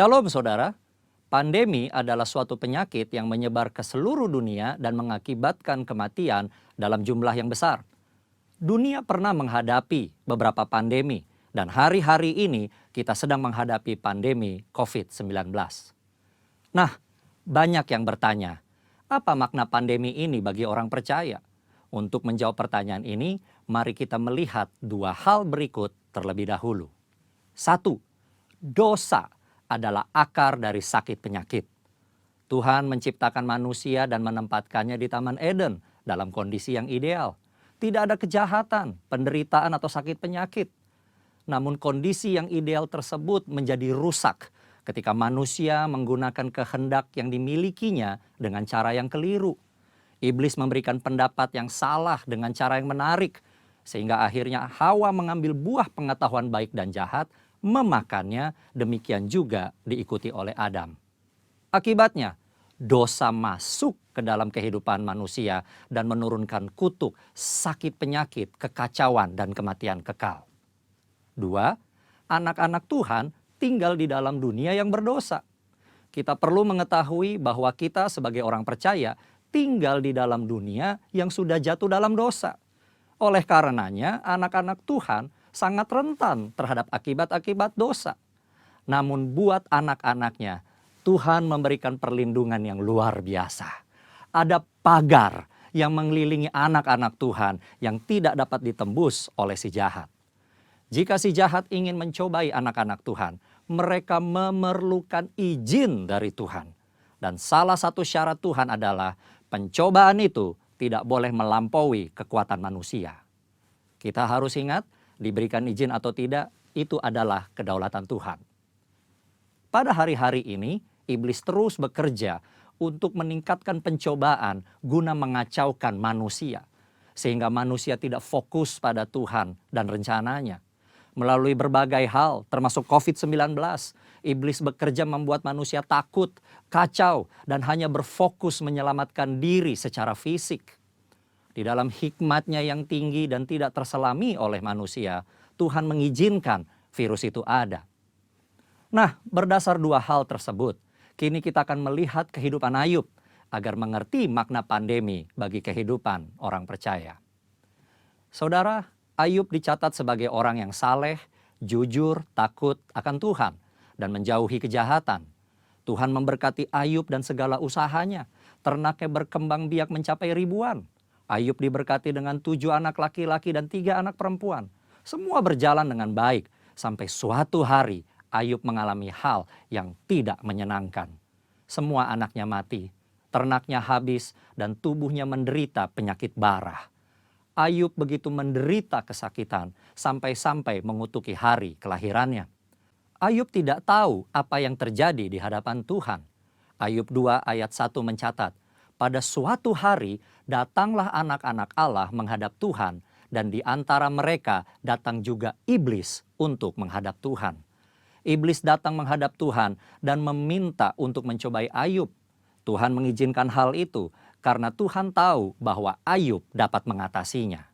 Shalom saudara, pandemi adalah suatu penyakit yang menyebar ke seluruh dunia dan mengakibatkan kematian dalam jumlah yang besar. Dunia pernah menghadapi beberapa pandemi dan hari-hari ini kita sedang menghadapi pandemi COVID-19. Nah, banyak yang bertanya, apa makna pandemi ini bagi orang percaya? Untuk menjawab pertanyaan ini, mari kita melihat dua hal berikut terlebih dahulu. Satu, dosa adalah akar dari sakit penyakit. Tuhan menciptakan manusia dan menempatkannya di Taman Eden dalam kondisi yang ideal. Tidak ada kejahatan, penderitaan atau sakit penyakit. Namun kondisi yang ideal tersebut menjadi rusak ketika manusia menggunakan kehendak yang dimilikinya dengan cara yang keliru. Iblis memberikan pendapat yang salah dengan cara yang menarik, sehingga akhirnya Hawa mengambil buah pengetahuan baik dan jahat, memakannya, demikian juga diikuti oleh Adam. Akibatnya, dosa masuk ke dalam kehidupan manusia dan menurunkan kutuk, sakit penyakit, kekacauan, dan kematian kekal. Dua, anak-anak Tuhan tinggal di dalam dunia yang berdosa. Kita perlu mengetahui bahwa kita sebagai orang percaya tinggal di dalam dunia yang sudah jatuh dalam dosa. Oleh karenanya, anak-anak Tuhan sangat rentan terhadap akibat-akibat dosa. Namun buat anak-anaknya, Tuhan memberikan perlindungan yang luar biasa. Ada pagar yang mengelilingi anak-anak Tuhan yang tidak dapat ditembus oleh si jahat. Jika si jahat ingin mencobai anak-anak Tuhan, mereka memerlukan izin dari Tuhan. Dan salah satu syarat Tuhan adalah pencobaan itu tidak boleh melampaui kekuatan manusia. Kita harus ingat, diberikan izin atau tidak, itu adalah kedaulatan Tuhan. Pada hari-hari ini, iblis terus bekerja untuk meningkatkan pencobaan guna mengacaukan manusia. Sehingga manusia tidak fokus pada Tuhan dan rencananya. Melalui berbagai hal, termasuk COVID-19, iblis bekerja membuat manusia takut, kacau, dan hanya berfokus menyelamatkan diri secara fisik. Di dalam hikmatnya yang tinggi dan tidak terselami oleh manusia, Tuhan mengizinkan virus itu ada. Nah, berdasar dua hal tersebut, kini kita akan melihat kehidupan Ayub agar mengerti makna pandemi bagi kehidupan orang percaya. Saudara, Ayub dicatat sebagai orang yang saleh, jujur, takut akan Tuhan, dan menjauhi kejahatan. Tuhan memberkati Ayub dan segala usahanya. Ternaknya berkembang biak mencapai ribuan. Ayub diberkati dengan 7 anak laki-laki dan 3 anak perempuan. Semua berjalan dengan baik, sampai suatu hari Ayub mengalami hal yang tidak menyenangkan. Semua anaknya mati, ternaknya habis, dan tubuhnya menderita penyakit bara. Ayub begitu menderita kesakitan sampai-sampai mengutuki hari kelahirannya. Ayub tidak tahu apa yang terjadi di hadapan Tuhan. Ayub 2 ayat 1 mencatat, pada suatu hari datanglah anak-anak Allah menghadap Tuhan, dan di antara mereka datang juga iblis untuk menghadap Tuhan. Iblis datang menghadap Tuhan dan meminta untuk mencobai Ayub. Tuhan mengizinkan hal itu karena Tuhan tahu bahwa Ayub dapat mengatasinya.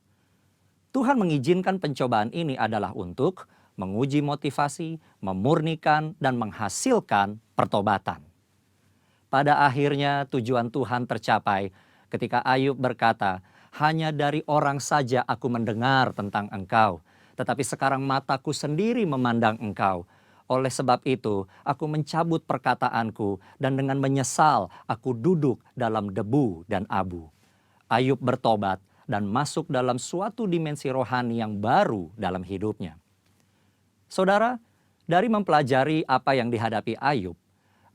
Tuhan mengizinkan pencobaan ini adalah untuk menguji motivasi, memurnikan, dan menghasilkan pertobatan. Pada akhirnya tujuan Tuhan tercapai ketika Ayub berkata, hanya dari orang saja aku mendengar tentang engkau, tetapi sekarang mataku sendiri memandang engkau. Oleh sebab itu, aku mencabut perkataanku dan dengan menyesal aku duduk dalam debu dan abu. Ayub bertobat dan masuk dalam suatu dimensi rohani yang baru dalam hidupnya. Saudara, dari mempelajari apa yang dihadapi Ayub,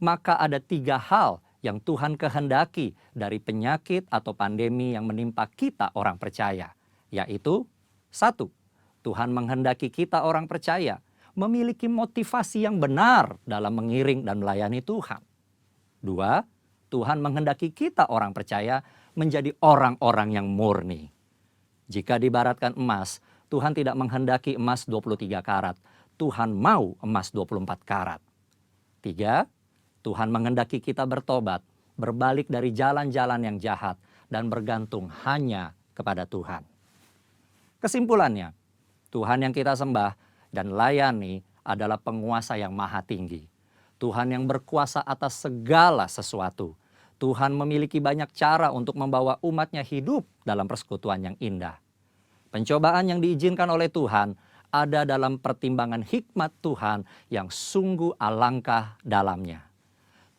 maka ada 3 hal yang Tuhan kehendaki dari penyakit atau pandemi yang menimpa kita orang percaya. Yaitu, 1, Tuhan menghendaki kita orang percaya memiliki motivasi yang benar dalam mengiring dan melayani Tuhan. 2, Tuhan menghendaki kita orang percaya menjadi orang-orang yang murni. Jika diibaratkan emas, Tuhan tidak menghendaki emas 23 karat. Tuhan mau emas 24 karat. 3, Tuhan menghendaki kita bertobat, berbalik dari jalan-jalan yang jahat, dan bergantung hanya kepada Tuhan. Kesimpulannya, Tuhan yang kita sembah dan layani adalah penguasa yang maha tinggi. Tuhan yang berkuasa atas segala sesuatu. Tuhan memiliki banyak cara untuk membawa umatnya hidup dalam persekutuan yang indah. Pencobaan yang diizinkan oleh Tuhan ada dalam pertimbangan hikmat Tuhan yang sungguh alangkah dalamnya.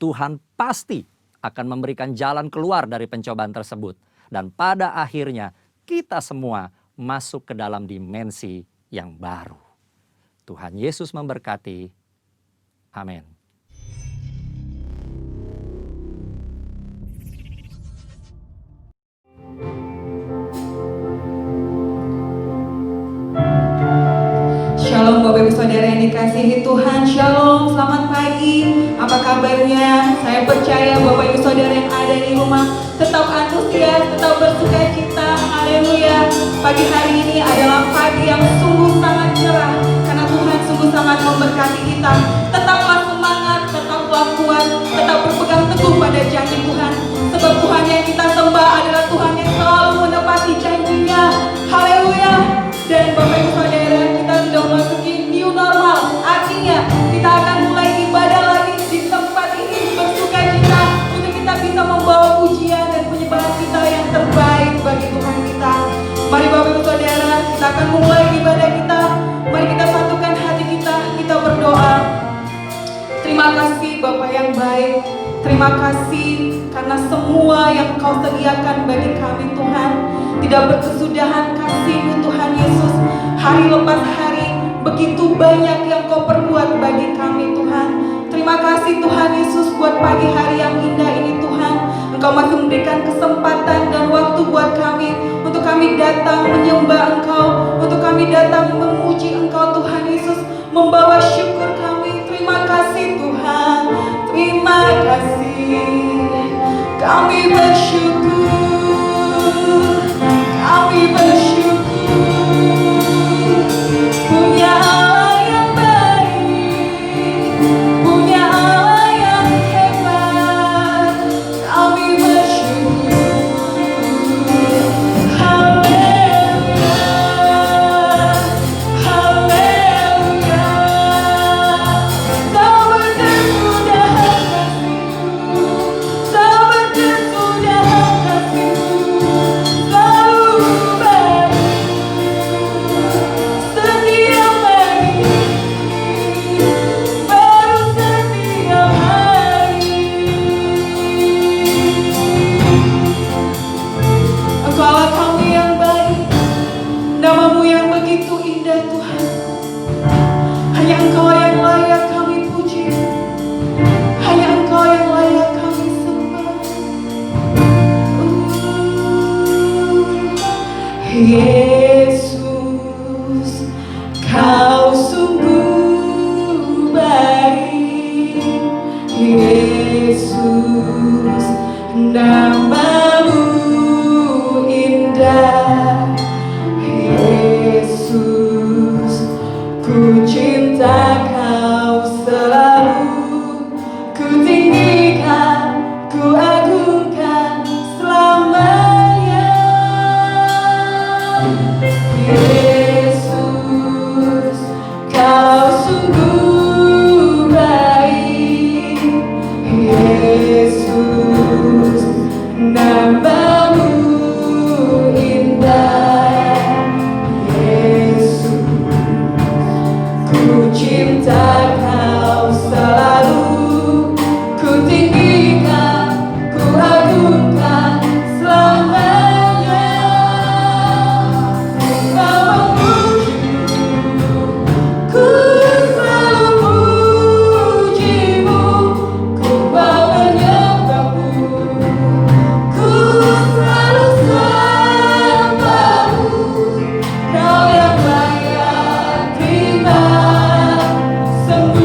Tuhan pasti akan memberikan jalan keluar dari pencobaan tersebut. Dan pada akhirnya kita semua masuk ke dalam dimensi yang baru. Tuhan Yesus memberkati. Amin. Shalom Bapak Ibu Saudara yang dikasihi Tuhan. Shalom, selamat pagi. Apa kabarnya? Saya percaya Bapak Ibu Saudara yang ada di rumah tetap antusias, tetap bersuka cita. Haleluya. Pagi hari ini adalah pagi yang sungguh sangat cerah karena Tuhan sungguh sangat memberkati kita. Tetaplah semangat, tetaplah kuat, tetap berpegang teguh pada janji Tuhan. Sebab Tuhan yang kita sembah adalah Tuhan yang selalu menepati janjinya. Haleluya. Dan Bapak Ibu Saudara, kita sudah memasuki new normal. Artinya kita akan mulai ibadah lagi di tempat ini, bersuka cita untuk kita bisa membawa pujian dan penyembahan kita yang terbaik bagi Tuhan kita. Mari Bapak Ibu Saudara, kita akan mulai ibadah kita. Mari kita satukan hati kita berdoa. Terima kasih Bapak yang baik. Terima kasih karena semua yang Kau sediakan bagi kami Tuhan tidak berkesudahan kasih-Mu Tuhan Yesus. Hari lepas hari begitu banyak yang Kau perbuat bagi kami Tuhan. Terima kasih Tuhan Yesus buat pagi hari yang indah ini Tuhan. Engkau masih memberikan kesempatan dan waktu buat kami untuk kami datang menyembah Engkau, untuk kami datang memuji Engkau Tuhan Yesus, membawa syukur kami. Terima kasih Tuhan. Terima kasih. Kami bersyukur. Kami bersyukur. Punya Allah yang baik, punya Allah yang hebat. Kami bersyukur. Haleluya, haleluya. Tak berkesudahan kasih-Mu, tak berkesudahan kasih-Mu, selalu baik, setiap pagi, baru setiap hari. Engkau Allah kami yang baik, nama-Mu yang begitu indah Tuhan. Hanya Engkau yang layak kami puji, hanya Engkau yang layak kami sembah. Yesus, Kau sungguh baik. Yesus, nama-Mu indah. Yesus, ku cinta Kau selalu, ku tinggikan, ku agungkan selamanya. Yesus, Kau sungguh baik. Yesus, nama-Mu indah. Yesus, ku cinta Kau selalu, ku tinggikan, ku agungkan selamanya. Kau memuji-Mu, ku selalu puji-Mu, ku mau menyembah-Mu, ku selalu sembah-Mu. Kau yang layak terima sembah.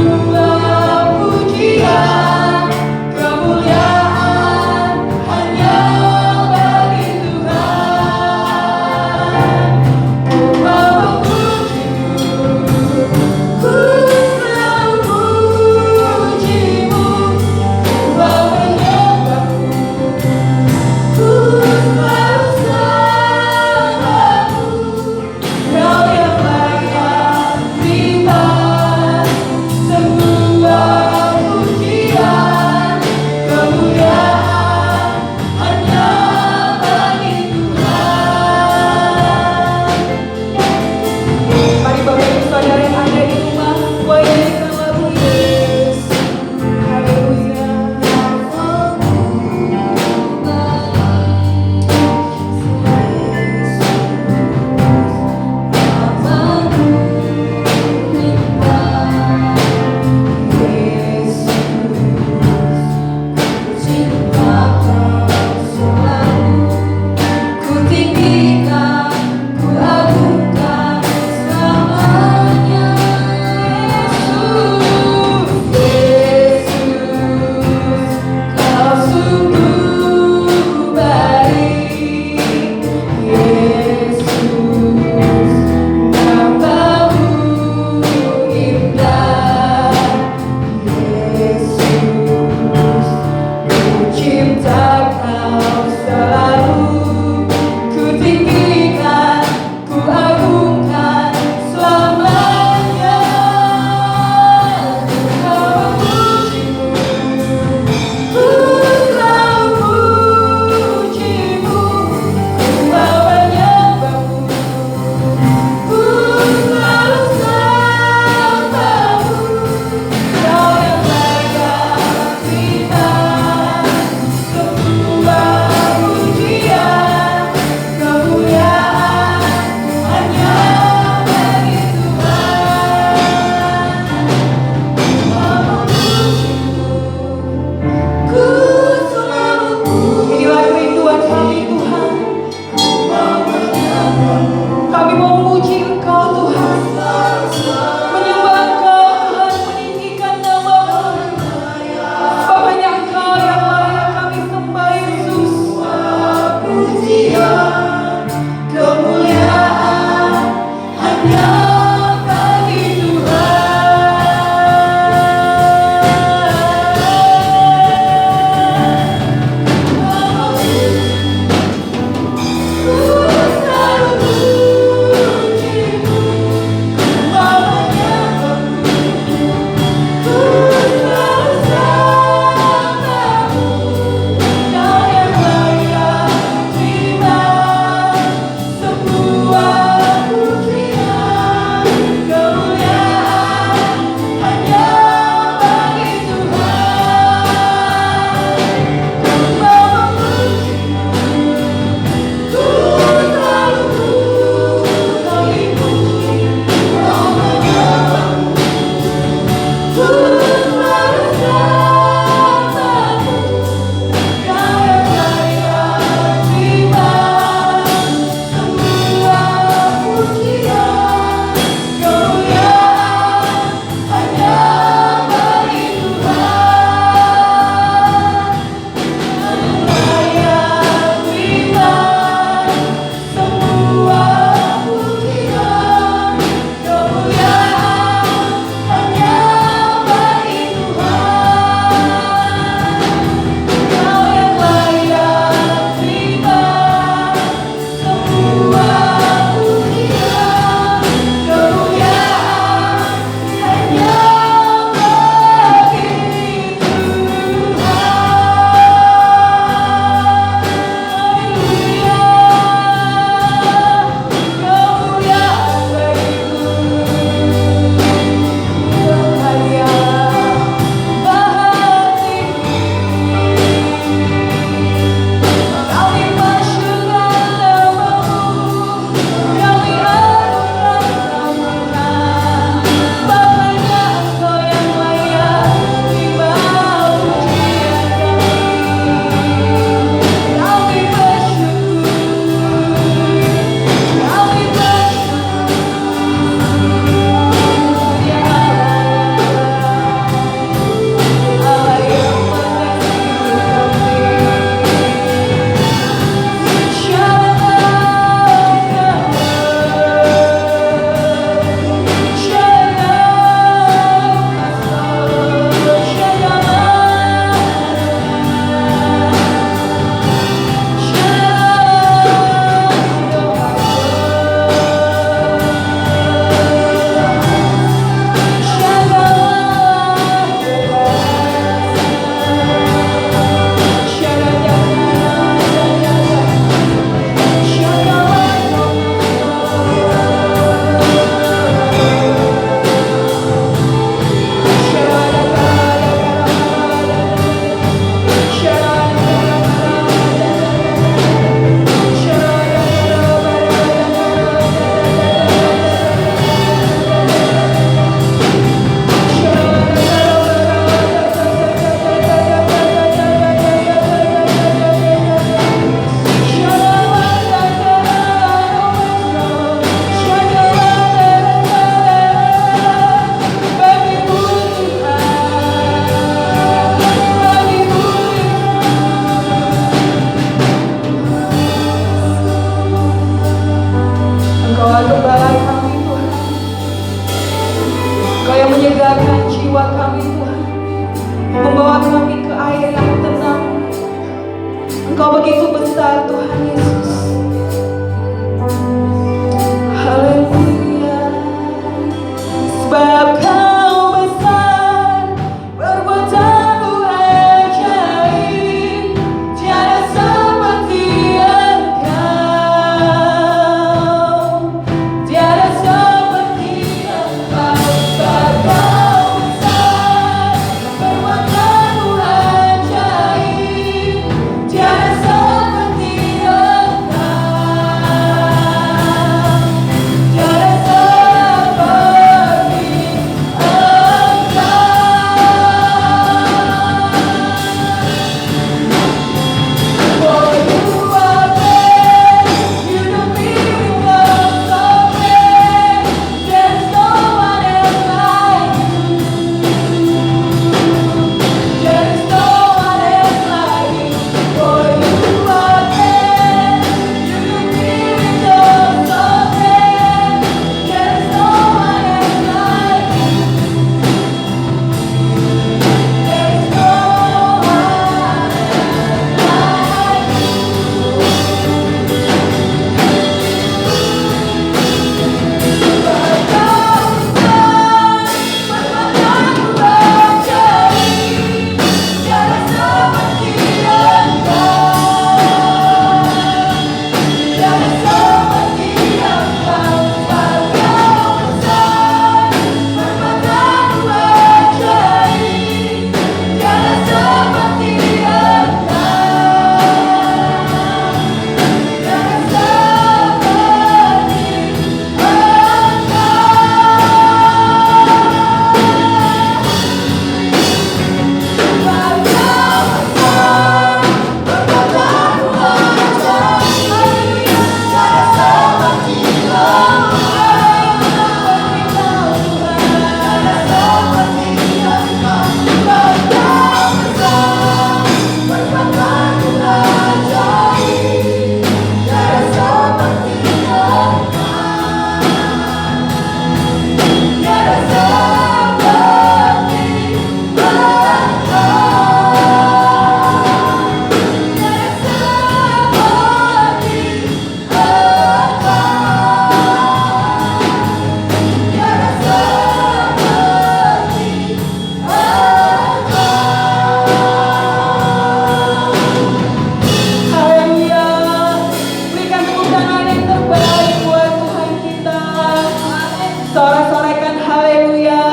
Sorak-sorakan haleluya.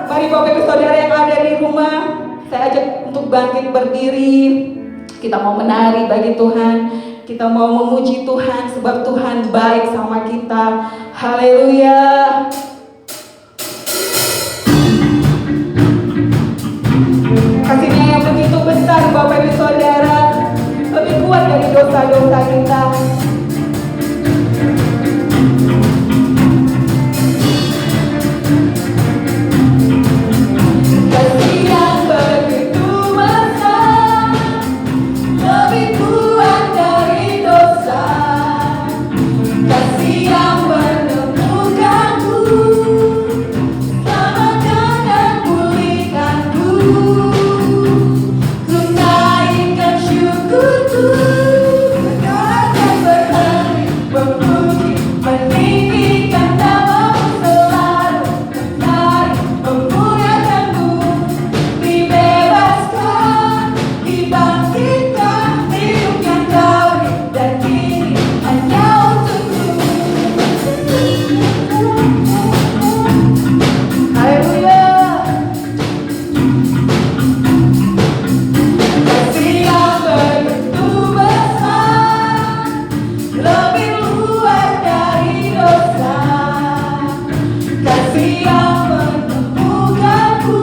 Mari Bapak Ibu Saudara yang ada di rumah, saya ajak untuk bangkit berdiri. Kita mau menari bagi Tuhan. Kita mau memuji Tuhan sebab Tuhan baik sama kita. Haleluya. Kasih-Nya yang begitu besar Bapak Ibu Saudara, lebih kuat dari dosa-dosa kita. Kasih yang begitu besar, lebih kuat dari dosa. Kasih yang menemukanku, selamatkan dan pulihkanku. Ku naikkan syukurku, akan berhenti memuji, meninggikan namamu selalu, menari memuliakanmu. Dibebaskan, dibangkitkan, hidup yang kau dan kini hanya untukku. Haleluya. Kasih yang begitu besar, lebih luas dari dosa. Kasih yang menemukanku,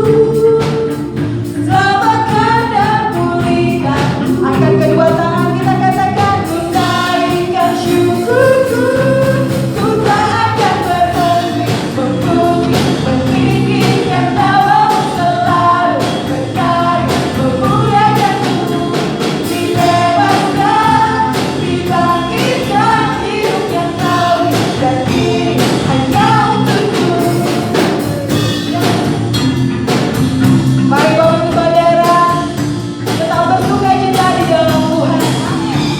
selamatkan dan pulihkan. Angkat kedua tangan kita katakan, ku naikkan syukurku, ku tak akan berhenti memuji, meninggikan namamu selalu, menari memuliakanmu. Dibebaskan, dibangkitkan, hidup yang kau dan kini hanya untukku. Mari Bapak Ibu Saudara, tetap bersuka cita di dalam Tuhan.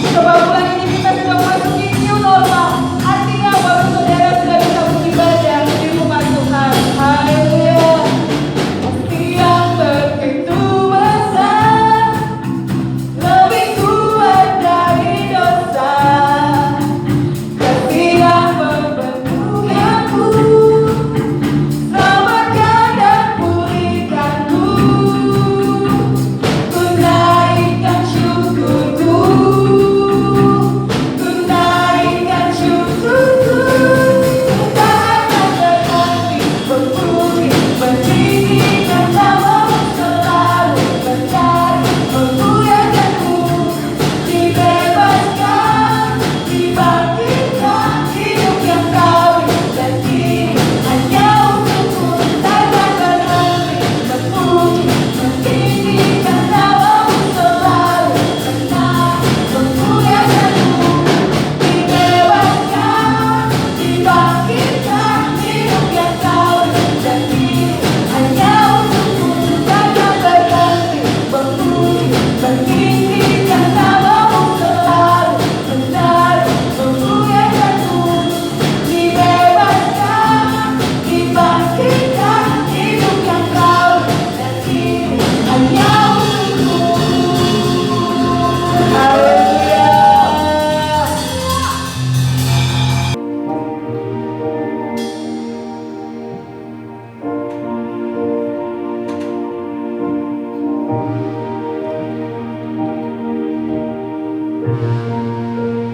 Sebab bulan ini kita sudah memasuki new normal. Artinya Bapak Ibu Saudara sudah bisa beribadah di rumah Tuhan. Haleluya. Kasih yang begitu besar, lebih kuat dari dosa. Kasih yang membentukku, selamatkan dan pulihkanku. Ku naikkan syukurku, ku naikkan syukurku. Ku tak akan berhenti memuji, meninggikan namamu selalu, menari memuliakanmu. Dibebaskan, dibangkitkan, hidup yang kau dan kini hanya untukku. Takkan berhenti memuji, meninggikan namamu selalu, menari memuliakanmu. Dibebaskan, dibangkitkan, hidup yang kau dan kini hanya untukku. Takkan berhenti memuji, meninggikan namamu selalu, menari memuliakanmu. Dibebaskan, dibangkitkan, hidup yang kau dan kini hanya untukku. Haleluya.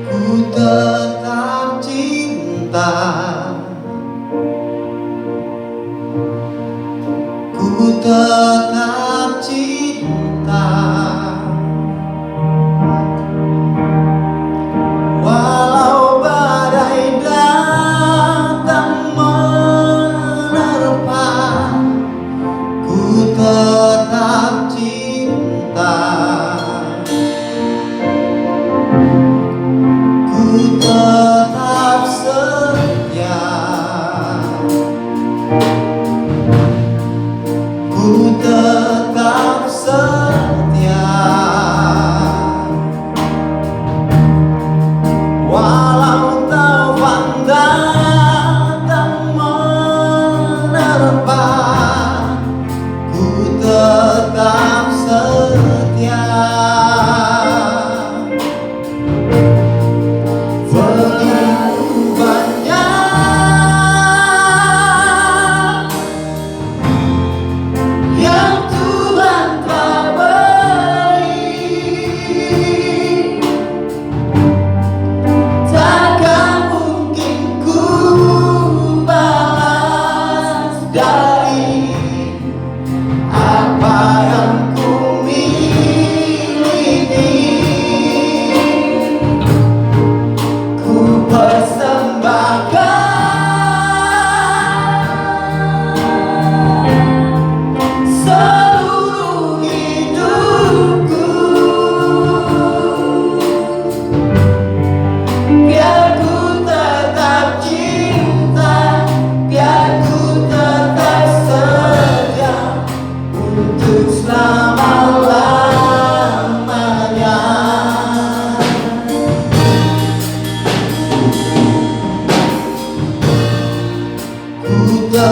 Ku tetap cinta, ku tetap cinta, walau badai datang menerpa. Ku tetap cinta, ku tetap setia, ku tetap setia.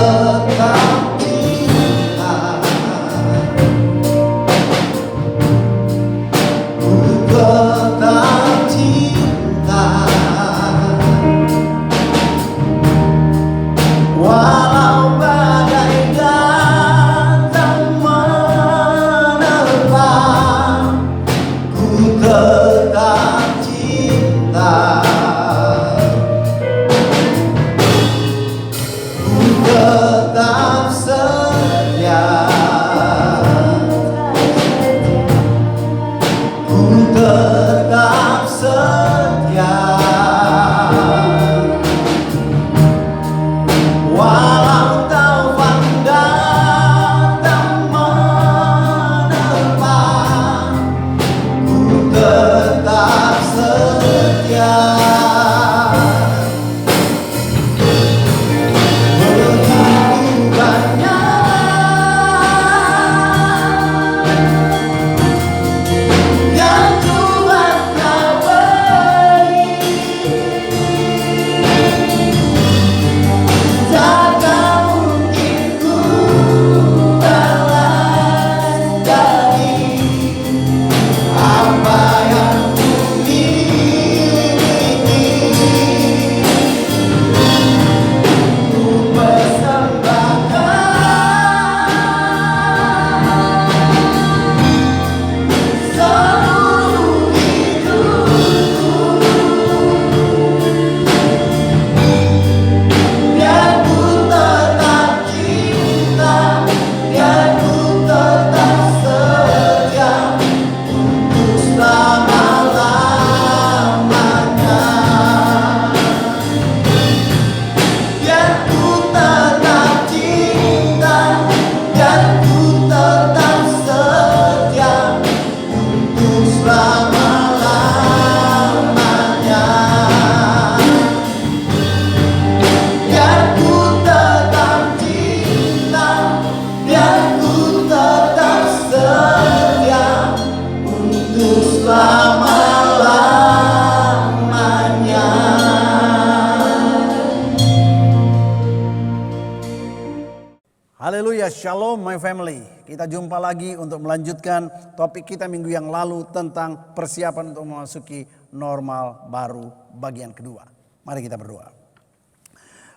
tetap cinta, ku tetap cinta, walau badai datang menerpa, ku tetap cinta, ku tetap setia, ku tetap setia, walau taufan datang menerpa, ku tetap setia. Begitu banyak yang Tuhan kau beri, takkan mungkin ku balas dari apa yang ku miliki. Ku persembahkan seluruh hidupku, biar ku tetap cinta, biar ku tetap setia untuk selama-lamanya. Biar ku tetap cinta, biar ku tetap setia untuk selama-lamanya. Biar ku tetap cinta, biar ku tetap setia untuk selama-lamanya. Haleluya, shalom my family. Kita jumpa lagi untuk melanjutkan topik kita minggu yang lalu tentang persiapan untuk memasuki normal baru bagian kedua. Mari kita berdoa.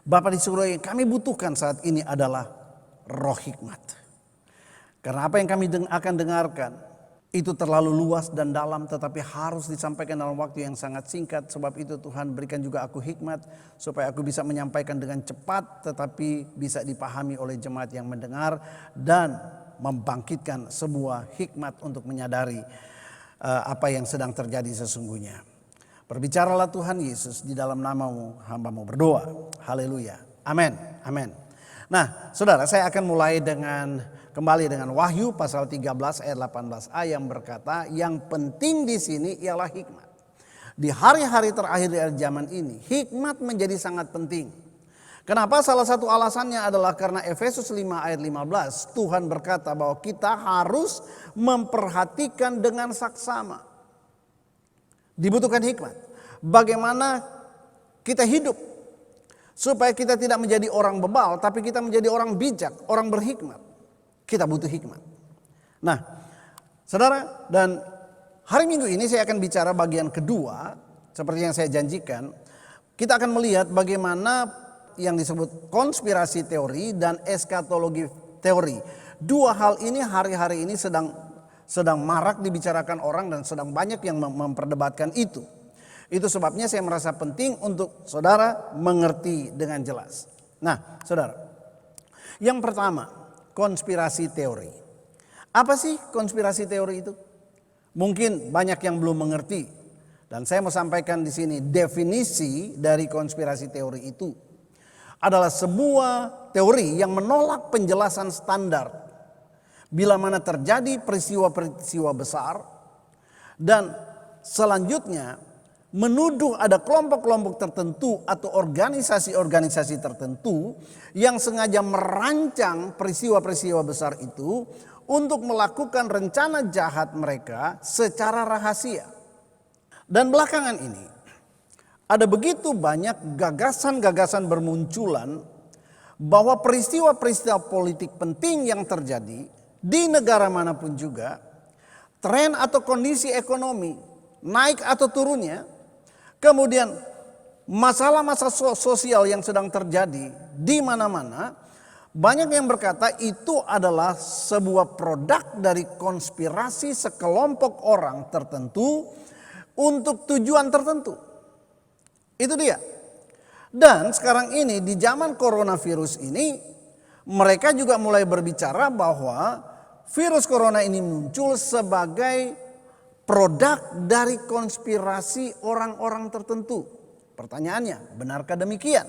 Bapa di surga, yang kami butuhkan saat ini adalah roh hikmat. Karena apa yang kami akan dengarkan itu terlalu luas dan dalam, tetapi harus disampaikan dalam waktu yang sangat singkat. Sebab itu Tuhan, berikan juga aku hikmat supaya aku bisa menyampaikan dengan cepat tetapi bisa dipahami oleh jemaat yang mendengar, dan membangkitkan sebuah hikmat untuk menyadari apa yang sedang terjadi sesungguhnya. Berbicaralah Tuhan Yesus, di dalam namamu hamba-Mu berdoa. Haleluya. Amin. Amin. Nah, saudara, saya akan mulai kembali dengan Wahyu pasal 13 ayat 18a yang berkata, yang penting di sini ialah hikmat. Di hari-hari terakhir dari zaman ini, hikmat menjadi sangat penting. Kenapa? Salah satu alasannya adalah karena Efesus 5 ayat 15, Tuhan berkata bahwa kita harus memperhatikan dengan saksama. Dibutuhkan hikmat. Bagaimana kita hidup supaya kita tidak menjadi orang bebal, tapi kita menjadi orang bijak, orang berhikmat. Kita butuh hikmat. Nah, saudara, dan hari Minggu ini saya akan bicara bagian kedua. Seperti yang saya janjikan, kita akan melihat bagaimana yang disebut konspirasi teori dan eskatologi teori. Dua hal ini hari-hari ini sedang marak dibicarakan orang dan sedang banyak yang memperdebatkan itu. Itu sebabnya saya merasa penting untuk saudara mengerti dengan jelas. Nah, saudara, yang pertama, konspirasi teori. Apa sih konspirasi teori itu? Mungkin banyak yang belum mengerti. Dan saya mau sampaikan di sini definisi dari konspirasi teori itu. Adalah sebuah teori yang menolak penjelasan standar. Bila mana terjadi peristiwa-peristiwa besar. Dan selanjutnya menuduh ada kelompok-kelompok tertentu atau organisasi-organisasi tertentu yang sengaja merancang peristiwa-peristiwa besar itu untuk melakukan rencana jahat mereka secara rahasia. Dan belakangan ini ada begitu banyak gagasan-gagasan bermunculan bahwa peristiwa-peristiwa politik penting yang terjadi di negara manapun juga, tren atau kondisi ekonomi naik atau turunnya, kemudian masalah-masalah sosial yang sedang terjadi di mana-mana, banyak yang berkata itu adalah sebuah produk dari konspirasi sekelompok orang tertentu untuk tujuan tertentu. Itu dia. Dan sekarang ini di zaman coronavirus ini, mereka juga mulai berbicara bahwa virus corona ini muncul sebagai produk dari konspirasi orang-orang tertentu. Pertanyaannya, benarkah demikian?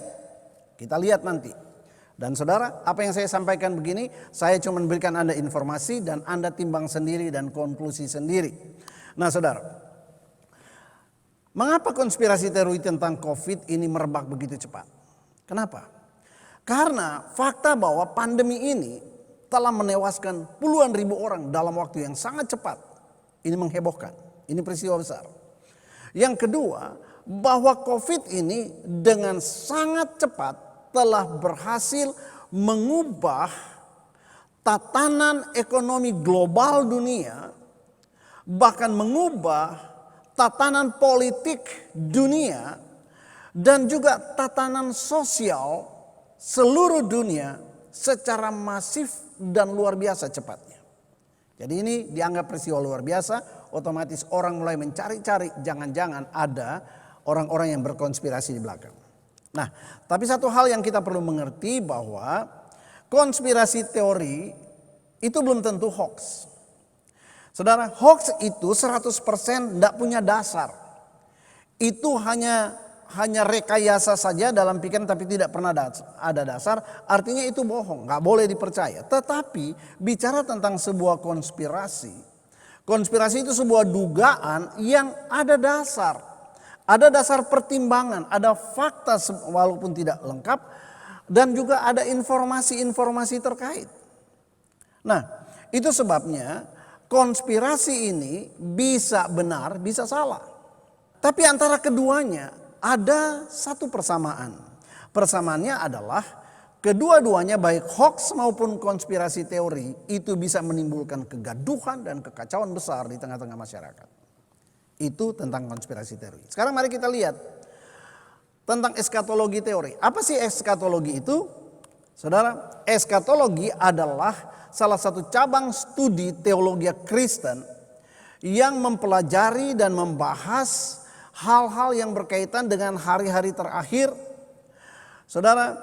Kita lihat nanti. Dan saudara, apa yang saya sampaikan begini, saya cuma memberikan Anda informasi dan Anda timbang sendiri dan konklusi sendiri. Nah saudara, mengapa konspirasi teori tentang COVID ini merebak begitu cepat? Kenapa? Karena fakta bahwa pandemi ini telah menewaskan puluhan ribu orang dalam waktu yang sangat cepat. Ini menghebohkan, ini peristiwa besar. Yang kedua, bahwa COVID ini dengan sangat cepat telah berhasil mengubah tatanan ekonomi global dunia, bahkan mengubah tatanan politik dunia, dan juga tatanan sosial seluruh dunia secara masif dan luar biasa cepatnya. Jadi ini dianggap peristiwa luar biasa, otomatis orang mulai mencari-cari jangan-jangan ada orang-orang yang berkonspirasi di belakang. Nah, tapi satu hal yang kita perlu mengerti bahwa konspirasi teori itu belum tentu hoax. Saudara, hoax itu 100% tidak punya dasar. Itu hanya rekayasa saja dalam pikiran tapi tidak pernah ada dasar. Artinya itu bohong, nggak boleh dipercaya. Tetapi bicara tentang sebuah konspirasi, konspirasi itu sebuah dugaan yang ada dasar. Ada dasar pertimbangan, ada fakta walaupun tidak lengkap, dan juga ada informasi-informasi terkait. Nah, itu sebabnya konspirasi ini bisa benar, bisa salah. Tapi antara keduanya ada satu persamaan. Persamaannya adalah kedua-duanya baik hoax maupun konspirasi teori itu bisa menimbulkan kegaduhan dan kekacauan besar di tengah-tengah masyarakat. Itu tentang konspirasi teori. Sekarang mari kita lihat tentang eskatologi teori. Apa sih eskatologi itu? Saudara, eskatologi adalah salah satu cabang studi teologi Kristen yang mempelajari dan membahas hal-hal yang berkaitan dengan hari-hari terakhir. Saudara,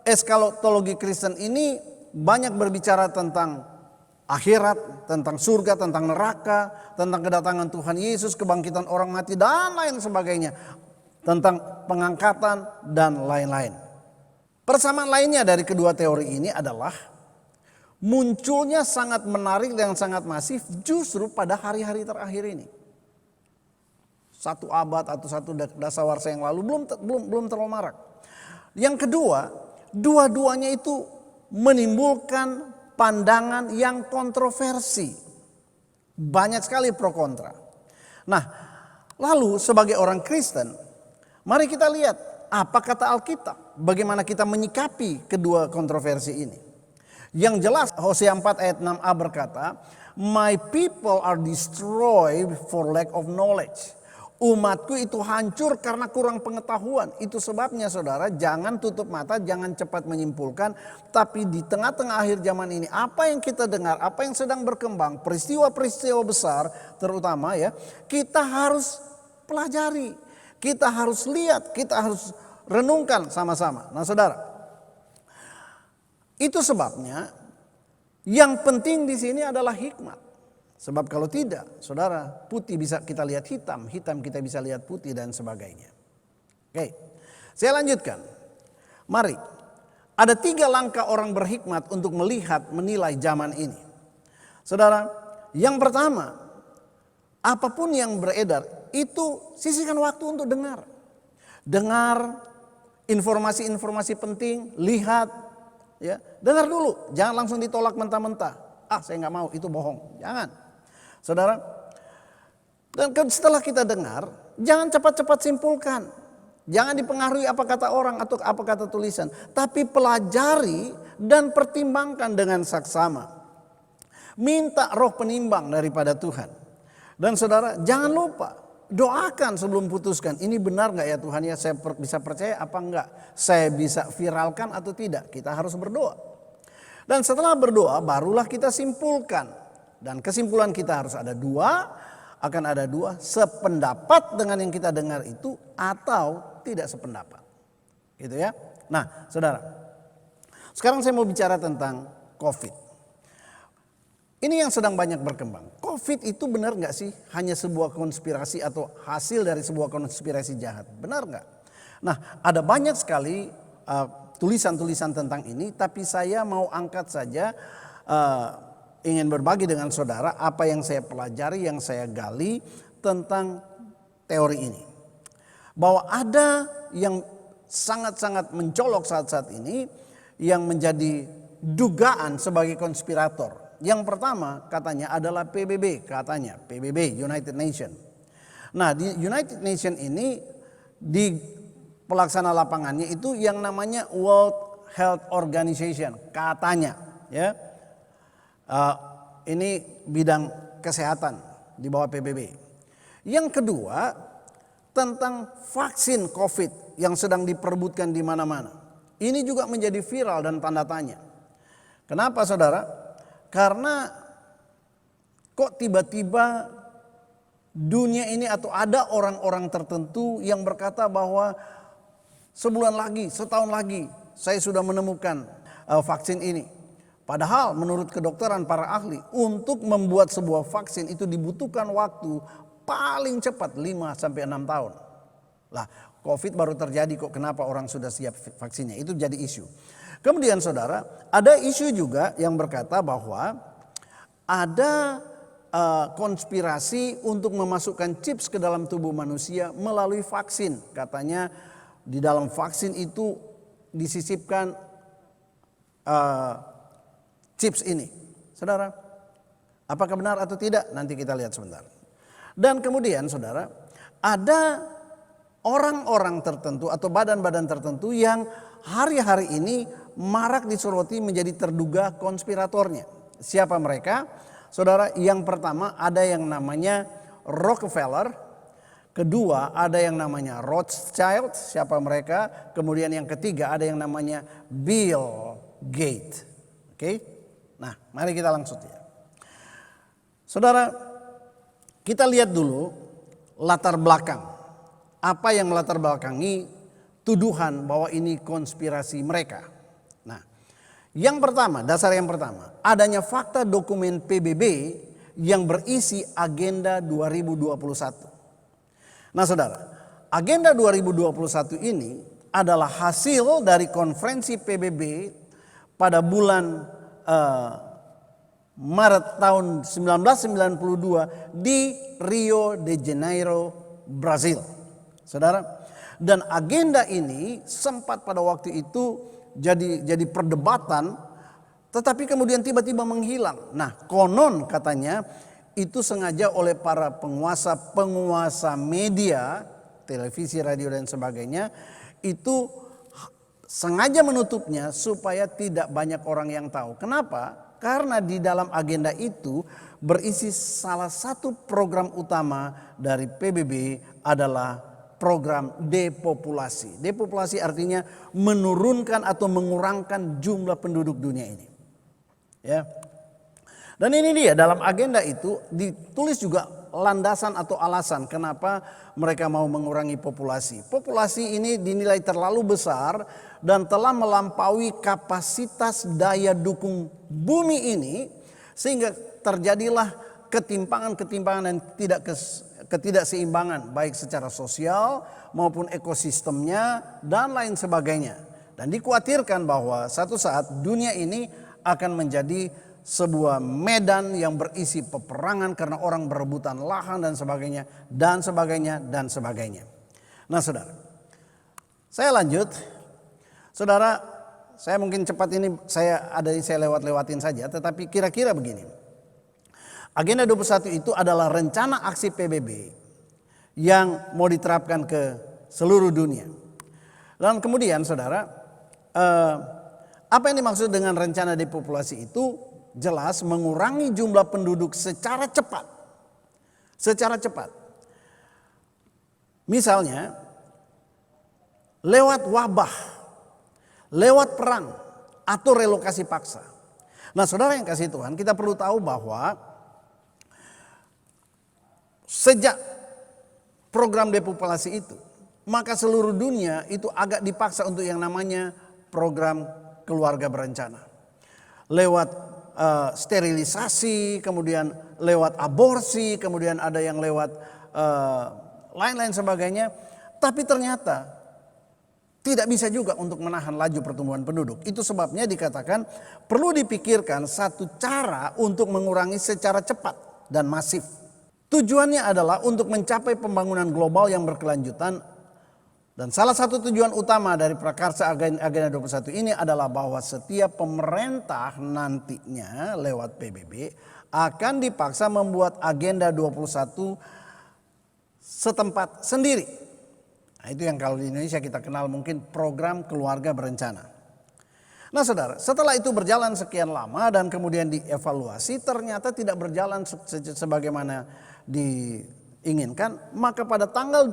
eskatologi Kristen ini banyak berbicara tentang akhirat, tentang surga, tentang neraka, tentang kedatangan Tuhan Yesus, kebangkitan orang mati, dan lain sebagainya. Tentang pengangkatan dan lain-lain. Persamaan lainnya dari kedua teori ini adalah munculnya sangat menarik dan sangat masif justru pada hari-hari terakhir ini. Satu abad atau satu dasawarsa yang lalu belum terlalu marak. Yang kedua, dua-duanya itu menimbulkan pandangan yang kontroversi. Banyak sekali pro kontra. Nah, lalu sebagai orang Kristen, mari kita lihat apa kata Alkitab. Bagaimana kita menyikapi kedua kontroversi ini. Yang jelas Hosea 4 ayat 6a berkata, "My people are destroyed for lack of knowledge." Umatku itu hancur karena kurang pengetahuan. Itu sebabnya saudara, jangan tutup mata, jangan cepat menyimpulkan. Tapi di tengah-tengah akhir zaman ini, apa yang kita dengar, apa yang sedang berkembang, peristiwa-peristiwa besar terutama ya, kita harus pelajari. Kita harus lihat, kita harus renungkan sama-sama. Nah saudara, itu sebabnya yang penting di sini adalah hikmat. Sebab kalau tidak, saudara, putih bisa kita lihat hitam, hitam kita bisa lihat putih dan sebagainya. Oke, saya lanjutkan. Mari, ada 3 langkah orang berhikmat untuk melihat, menilai zaman ini. Saudara, yang pertama, apapun yang beredar, itu sisihkan waktu untuk dengar. Dengar informasi-informasi penting, lihat, ya, dengar dulu, jangan langsung ditolak mentah-mentah. Ah, saya nggak mau, itu bohong. Jangan. Saudara, dan setelah kita dengar, jangan cepat-cepat simpulkan. Jangan dipengaruhi apa kata orang atau apa kata tulisan. Tapi pelajari dan pertimbangkan dengan saksama. Minta roh penimbang daripada Tuhan. Dan saudara, jangan lupa doakan sebelum putuskan. Ini benar gak ya Tuhan ya, saya bisa percaya apa enggak? Saya bisa viralkan atau tidak? Kita harus berdoa. Dan setelah berdoa barulah kita simpulkan. Dan kesimpulan kita harus ada dua. Akan ada dua, sependapat dengan yang kita dengar itu atau tidak sependapat. Gitu ya. Nah saudara, sekarang saya mau bicara tentang COVID. Ini yang sedang banyak berkembang. COVID itu benar gak sih hanya sebuah konspirasi atau hasil dari sebuah konspirasi jahat? Benar gak? Nah ada banyak sekali tulisan-tulisan tentang ini, tapi saya mau angkat saja ingin berbagi dengan saudara apa yang saya pelajari, yang saya gali tentang teori ini. Bahwa ada yang sangat-sangat mencolok saat-saat ini yang menjadi dugaan sebagai konspirator. Yang pertama katanya adalah PBB, PBB, United Nations. Nah di United Nations ini di pelaksana lapangannya itu yang namanya World Health Organization katanya ya. Ini bidang kesehatan di bawah PBB. Yang kedua tentang vaksin COVID yang sedang diperebutkan di mana-mana. Ini juga menjadi viral dan tanda tanya. Kenapa saudara? Karena kok tiba-tiba dunia ini atau ada orang-orang tertentu yang berkata bahwa sebulan lagi, setahun lagi saya sudah menemukan vaksin ini. Padahal menurut kedokteran para ahli untuk membuat sebuah vaksin itu dibutuhkan waktu paling cepat 5-6 tahun. Lah COVID baru terjadi kok, kenapa orang sudah siap vaksinnya? Itu jadi isu. Kemudian saudara, ada isu juga yang berkata bahwa ada konspirasi untuk memasukkan chips ke dalam tubuh manusia melalui vaksin. Katanya di dalam vaksin itu disisipkan chips ini. Saudara, apakah benar atau tidak? Nanti kita lihat sebentar. Dan kemudian saudara, ada orang-orang tertentu atau badan-badan tertentu yang hari-hari ini marak disoroti menjadi terduga konspiratornya. Siapa mereka? Saudara, yang pertama ada yang namanya Rockefeller. Kedua ada yang namanya Rothschild. Siapa mereka? Kemudian yang ketiga ada yang namanya Bill Gates. Oke? Nah, mari kita langsung ya. Saudara, kita lihat dulu latar belakang. Apa yang melatar belakangi tuduhan bahwa ini konspirasi mereka. Nah, yang pertama, dasar yang pertama, adanya fakta dokumen PBB yang berisi agenda 2021. Nah, saudara, agenda 2021 ini adalah hasil dari konferensi PBB pada bulan Maret tahun 1992 di Rio de Janeiro, Brazil. Saudara, dan agenda ini sempat pada waktu itu jadi perdebatan, tetapi kemudian tiba-tiba menghilang. Nah, konon katanya itu sengaja oleh para penguasa media, televisi, radio dan sebagainya, itu sengaja menutupnya supaya tidak banyak orang yang tahu. Kenapa? Karena di dalam agenda itu berisi salah satu program utama dari PBB adalah program depopulasi. Depopulasi artinya menurunkan atau mengurangkan jumlah penduduk dunia ini. Ya. Dan ini dia, dalam agenda itu ditulis juga landasan atau alasan kenapa mereka mau mengurangi populasi. Populasi ini dinilai terlalu besar dan telah melampaui kapasitas daya dukung bumi ini, sehingga terjadilah ketimpangan-ketimpangan dan ketidakseimbangan baik secara sosial maupun ekosistemnya dan lain sebagainya. Dan dikhawatirkan bahwa satu saat dunia ini akan menjadi sebuah medan yang berisi peperangan karena orang berebutan lahan dan sebagainya dan sebagainya dan sebagainya. Nah, saudara, saya lanjut. Saudara, saya mungkin cepat ini saya lewat-lewatin saja, tetapi kira-kira begini. Agenda 21 itu adalah rencana aksi PBB yang mau diterapkan ke seluruh dunia. Dan kemudian saudara, apa yang dimaksud dengan rencana depopulasi itu jelas mengurangi jumlah penduduk secara cepat. Secara cepat. Misalnya lewat wabah, lewat perang, atau relokasi paksa. Nah saudara yang kasih Tuhan, kita perlu tahu bahwa sejak program depopulasi itu, maka seluruh dunia itu agak dipaksa untuk yang namanya program keluarga berencana. Lewat sterilisasi, kemudian lewat aborsi, kemudian ada yang lewat lain-lain sebagainya. Tapi ternyata tidak bisa juga untuk menahan laju pertumbuhan penduduk. Itu sebabnya dikatakan perlu dipikirkan satu cara untuk mengurangi secara cepat dan masif. Tujuannya adalah untuk mencapai pembangunan global yang berkelanjutan. Dan salah satu tujuan utama dari Prakarsa Agenda 21 ini adalah bahwa setiap pemerintah nantinya lewat PBB akan dipaksa membuat Agenda 21 setempat sendiri. Nah, itu yang kalau di Indonesia kita kenal mungkin program keluarga berencana. Nah saudara, setelah itu berjalan sekian lama dan kemudian dievaluasi ternyata tidak berjalan sebagaimana diinginkan. Maka pada tanggal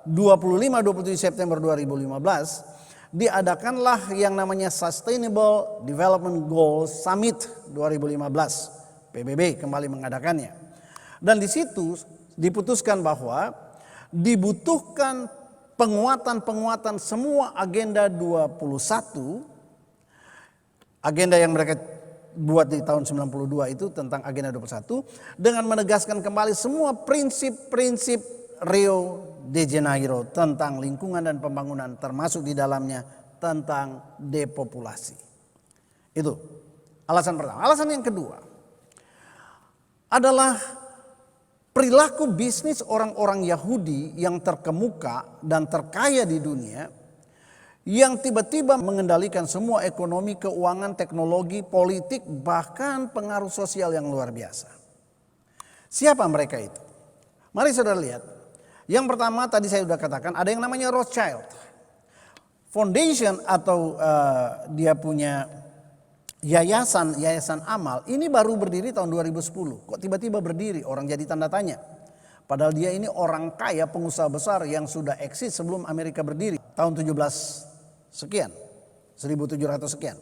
25-27 September 2015 diadakanlah yang namanya Sustainable Development Goals Summit 2015. PBB kembali mengadakannya. Dan di situ diputuskan bahwa dibutuhkan penguatan semua agenda 21, agenda yang mereka buat di tahun 92 itu tentang agenda 21, dengan menegaskan kembali semua prinsip-prinsip Rio de Janeiro tentang lingkungan dan pembangunan, termasuk di dalamnya tentang depopulasi. Itu alasan pertama. Alasan yang kedua adalah perilaku bisnis orang-orang Yahudi yang terkemuka dan terkaya di dunia yang tiba-tiba mengendalikan semua ekonomi, keuangan, teknologi, politik, bahkan pengaruh sosial yang luar biasa. Siapa mereka itu? Mari saudara lihat. Yang pertama tadi saya sudah katakan ada yang namanya Rothschild Foundation atau dia punya yayasan amal ini baru berdiri tahun 2010. Kok tiba-tiba berdiri? Orang jadi tanda tanya. Padahal dia ini orang kaya, pengusaha besar yang sudah eksis sebelum Amerika berdiri. Tahun 17 sekian, 1700 sekian.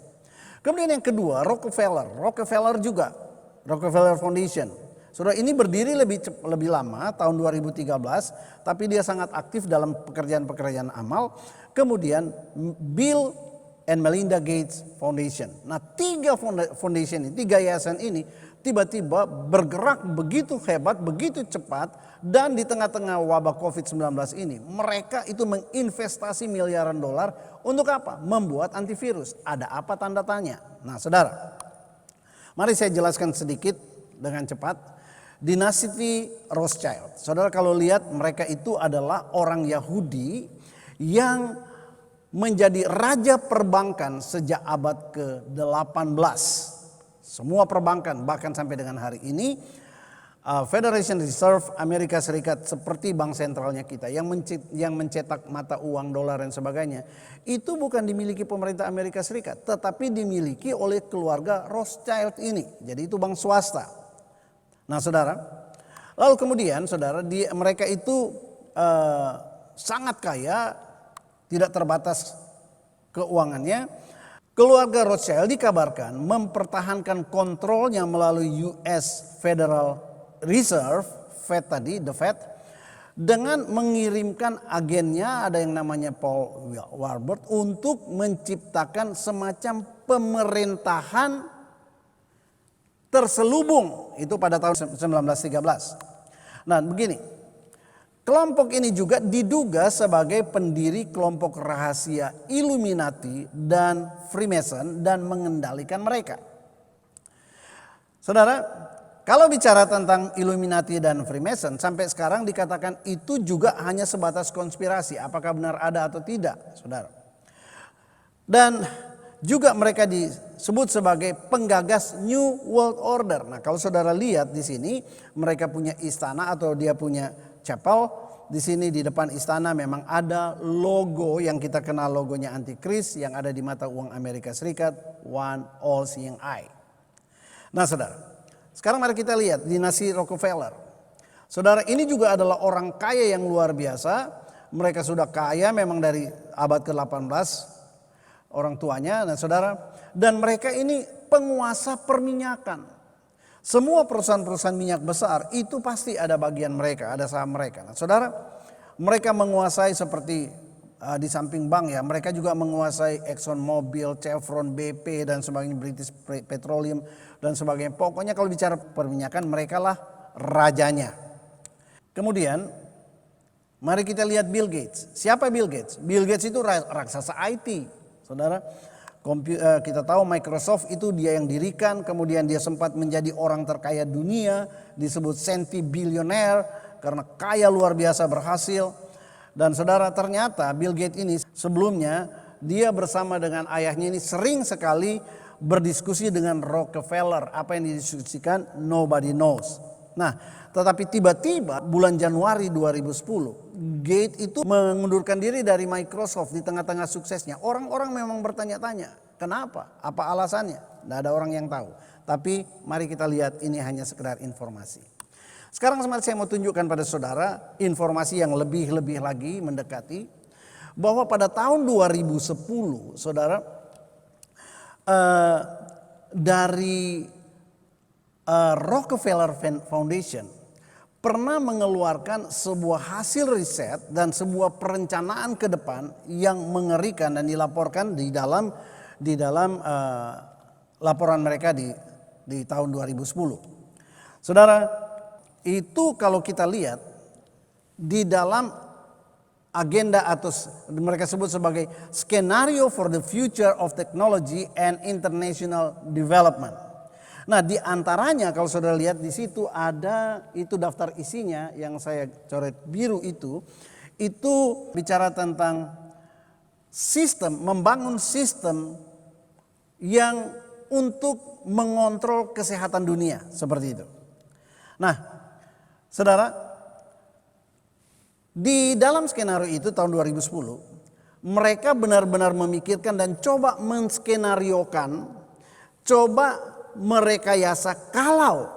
Kemudian yang kedua Rockefeller juga. Rockefeller Foundation. Saudara, ini berdiri lebih lama tahun 2013. Tapi dia sangat aktif dalam pekerjaan-pekerjaan amal. Kemudian Bill and Melinda Gates Foundation. Nah, tiga foundation ini, tiga yayasan ini tiba-tiba bergerak begitu hebat, begitu cepat, dan di tengah-tengah wabah COVID-19 ini mereka itu menginvestasi miliaran dolar untuk apa? Membuat antivirus. Ada apa tanda tanya? Nah saudara, mari saya jelaskan sedikit dengan cepat. Dinasti Rothschild. Saudara kalau lihat mereka itu adalah orang Yahudi yang menjadi raja perbankan sejak abad ke-18. Semua perbankan bahkan sampai dengan hari ini Federation Reserve Amerika Serikat seperti bank sentralnya kita yang mencetak mata uang dolar dan sebagainya itu bukan dimiliki pemerintah Amerika Serikat tetapi dimiliki oleh keluarga Rothschild ini. Jadi itu bank swasta. Nah saudara, lalu kemudian saudara mereka itu sangat kaya, tidak terbatas keuangannya. Keluarga Rothschild dikabarkan mempertahankan kontrolnya melalui US Federal Reserve, Fed tadi, the Fed, dengan mengirimkan agennya, ada yang namanya Paul Warburg, untuk menciptakan semacam pemerintahan terselubung, itu pada tahun 1913. Nah begini, kelompok ini juga diduga sebagai pendiri kelompok rahasia Illuminati dan Freemason dan mengendalikan mereka. Saudara, kalau bicara tentang Illuminati dan Freemason, sampai sekarang dikatakan itu juga hanya sebatas konspirasi. Apakah benar ada atau tidak, saudara? Dan juga mereka disebut sebagai penggagas New World Order. Nah, kalau saudara lihat di sini, mereka punya istana atau dia punya chapel di sini di depan istana memang ada logo yang kita kenal, logonya antikris yang ada di mata uang Amerika Serikat, One All Seeing Eye. Nah saudara, sekarang mari kita lihat dinasti Rockefeller. Saudara, ini juga adalah orang kaya yang luar biasa. Mereka sudah kaya memang dari abad ke-18 orang tuanya. Nah saudara, dan mereka ini penguasa perminyakan. Semua perusahaan-perusahaan minyak besar itu pasti ada bagian mereka, ada saham mereka. Nah saudara, mereka menguasai seperti di samping bank ya, mereka juga menguasai Exxon Mobil, Chevron, BP dan sebagainya, British Petroleum dan sebagainya. Pokoknya kalau bicara perminyakan mereka lah rajanya. Kemudian mari kita lihat Bill Gates. Siapa Bill Gates? Bill Gates itu raksasa IT. Saudara, kita tahu Microsoft itu dia yang dirikan. Kemudian dia sempat menjadi orang terkaya dunia. Disebut senti-bilioner karena kaya luar biasa berhasil. Dan saudara, ternyata Bill Gates ini sebelumnya dia bersama dengan ayahnya ini sering sekali berdiskusi dengan Rockefeller. Apa yang didiskusikan nobody knows. Nah, tetapi tiba-tiba bulan Januari 2010 Gates itu mengundurkan diri dari Microsoft di tengah-tengah suksesnya. Orang-orang memang bertanya-tanya, kenapa? Apa alasannya? Tidak ada orang yang tahu. Tapi mari kita lihat, ini hanya sekedar informasi. Sekarang saya mau tunjukkan pada saudara informasi yang lebih-lebih lagi mendekati. Bahwa pada tahun 2010 saudara, dari Rockefeller Foundation pernah mengeluarkan sebuah hasil riset dan sebuah perencanaan ke depan yang mengerikan dan dilaporkan di dalam laporan mereka di tahun 2010. Saudara, itu kalau kita lihat di dalam agenda atau mereka sebut sebagai Scenario for the Future of Technology and International Development. Nah, di antaranya kalau saudara lihat di situ ada itu daftar isinya yang saya coret biru itu bicara tentang membangun sistem yang untuk mengontrol kesehatan dunia seperti itu. Nah, saudara, di dalam skenario itu tahun 2010 mereka benar-benar memikirkan dan coba menskenariokan, coba merekayasa kalau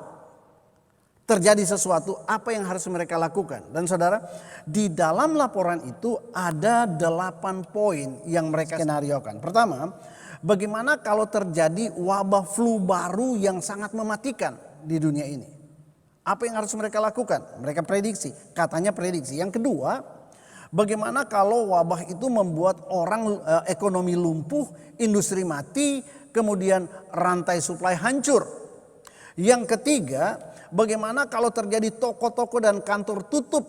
terjadi sesuatu apa yang harus mereka lakukan. Dan saudara, di dalam laporan itu ada 8 poin yang mereka skenariokan. Pertama, bagaimana kalau terjadi wabah flu baru yang sangat mematikan di dunia ini? Apa yang harus mereka lakukan? Mereka prediksi, katanya prediksi. Yang kedua, bagaimana kalau wabah itu membuat orang ekonomi lumpuh, industri mati, kemudian rantai suplai hancur. Yang ketiga, bagaimana kalau terjadi toko-toko dan kantor tutup,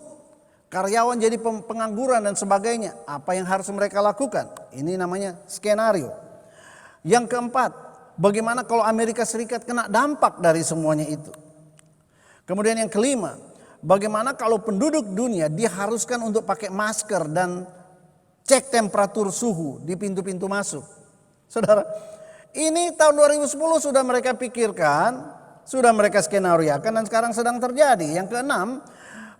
karyawan jadi pengangguran dan sebagainya. Apa yang harus mereka lakukan? Ini namanya skenario. Yang keempat, bagaimana kalau Amerika Serikat kena dampak dari semuanya itu? Kemudian yang kelima, bagaimana kalau penduduk dunia diharuskan untuk pakai masker dan cek temperatur suhu di pintu-pintu masuk? Saudara, ini tahun 2010 sudah mereka pikirkan, sudah mereka skenariokan dan sekarang sedang terjadi. Yang keenam,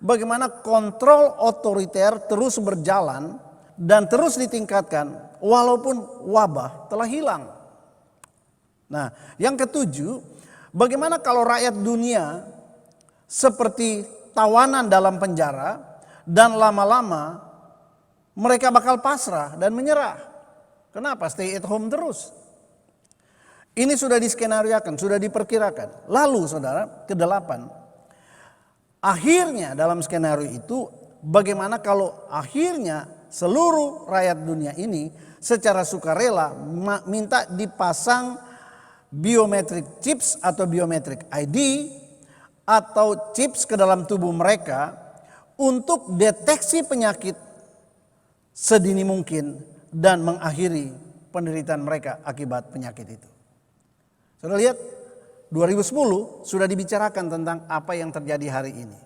bagaimana kontrol otoriter terus berjalan dan terus ditingkatkan walaupun wabah telah hilang. Nah, yang ketujuh, bagaimana kalau rakyat dunia seperti tawanan dalam penjara dan lama-lama mereka bakal pasrah dan menyerah. Kenapa? Stay at home terus. Ini sudah diskenariokan, sudah diperkirakan. Lalu saudara, ke-8. Akhirnya dalam skenario itu bagaimana kalau akhirnya seluruh rakyat dunia ini secara sukarela minta dipasang biometric chips atau biometric ID atau chips ke dalam tubuh mereka untuk deteksi penyakit sedini mungkin dan mengakhiri penderitaan mereka akibat penyakit itu. Sudah lihat 2010 sudah dibicarakan tentang apa yang terjadi hari ini.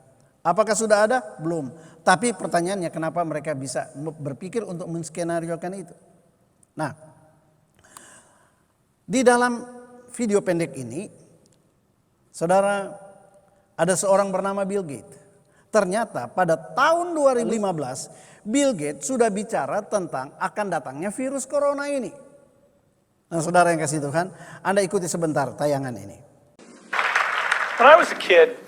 Apakah sudah ada? Belum. Tapi pertanyaannya kenapa mereka bisa berpikir untuk menskenariokan itu? Nah, di dalam video pendek ini, saudara, ada seorang bernama Bill Gates. Ternyata pada tahun 2015 Bill Gates sudah bicara tentang akan datangnya virus corona ini. Nah, saudara yang kasih Tuhan, Anda ikuti sebentar tayangan ini. When I was a kid,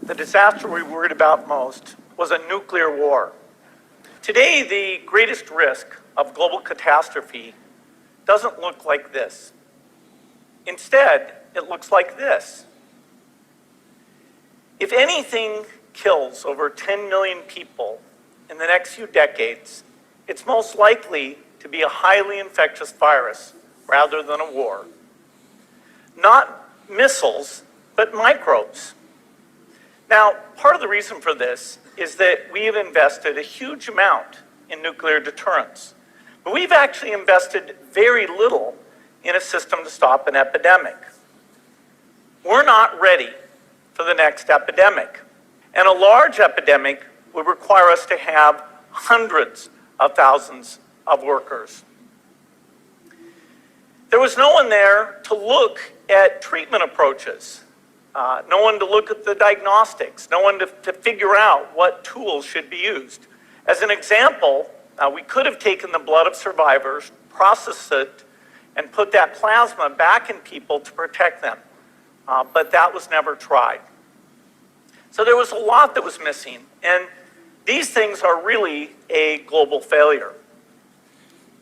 the disaster we worried about most was a nuclear war. Today, the greatest risk of global catastrophe doesn't look like this. Instead, it looks like this. If anything kills over 10 million people in the next few decades, it's most likely to be a highly infectious virus rather than a war. Not missiles, but microbes. Now, part of the reason for this is that we have invested a huge amount in nuclear deterrence, but we've actually invested very little in a system to stop an epidemic. We're not ready for the next epidemic. And a large epidemic would require us to have hundreds of thousands of workers. There was no one there to look at treatment approaches, no one to look at the diagnostics, no one to figure out what tools should be used. As an example, we could have taken the blood of survivors, processed it, and put that plasma back in people to protect them. But that was never tried. So there was a lot that was missing, and these things are really a global failure.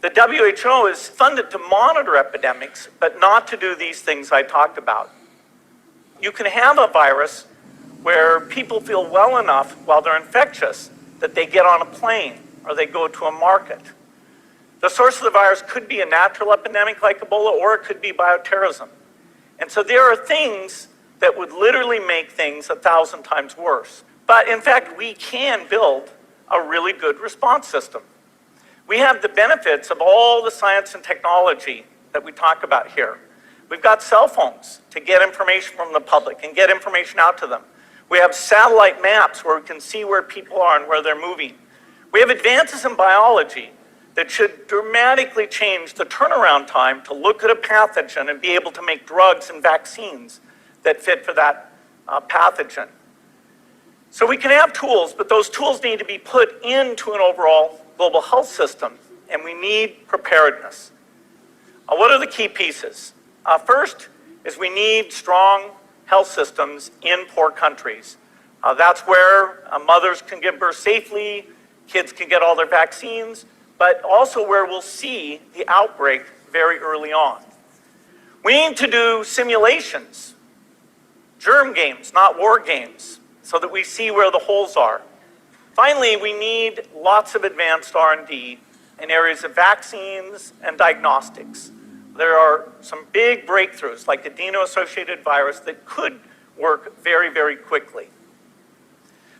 The WHO is funded to monitor epidemics, but not to do these things I talked about. You can have a virus where people feel well enough while they're infectious that they get on a plane or they go to a market. The source of the virus could be a natural epidemic like Ebola, or it could be bioterrorism. And so there are things that would literally make things 1,000 times worse. But in fact, we can build a really good response system. We have the benefits of all the science and technology that we talk about here. We've got cell phones to get information from the public and get information out to them. We have satellite maps where we can see where people are and where they're moving. We have advances in biology that should dramatically change the turnaround time to look at a pathogen and be able to make drugs and vaccines that fit for that pathogen. So we can have tools, but those tools need to be put into an overall global health system, and we need preparedness. What are the key pieces? First is we need strong health systems in poor countries. That's where mothers can give birth safely, kids can get all their vaccines, but also where we'll see the outbreak very early on. We need to do simulations, germ games, not war games, so that we see where the holes are. Finally, we need lots of advanced R&D in areas of vaccines and diagnostics. There are some big breakthroughs, like adeno-associated virus, that could work very, very quickly.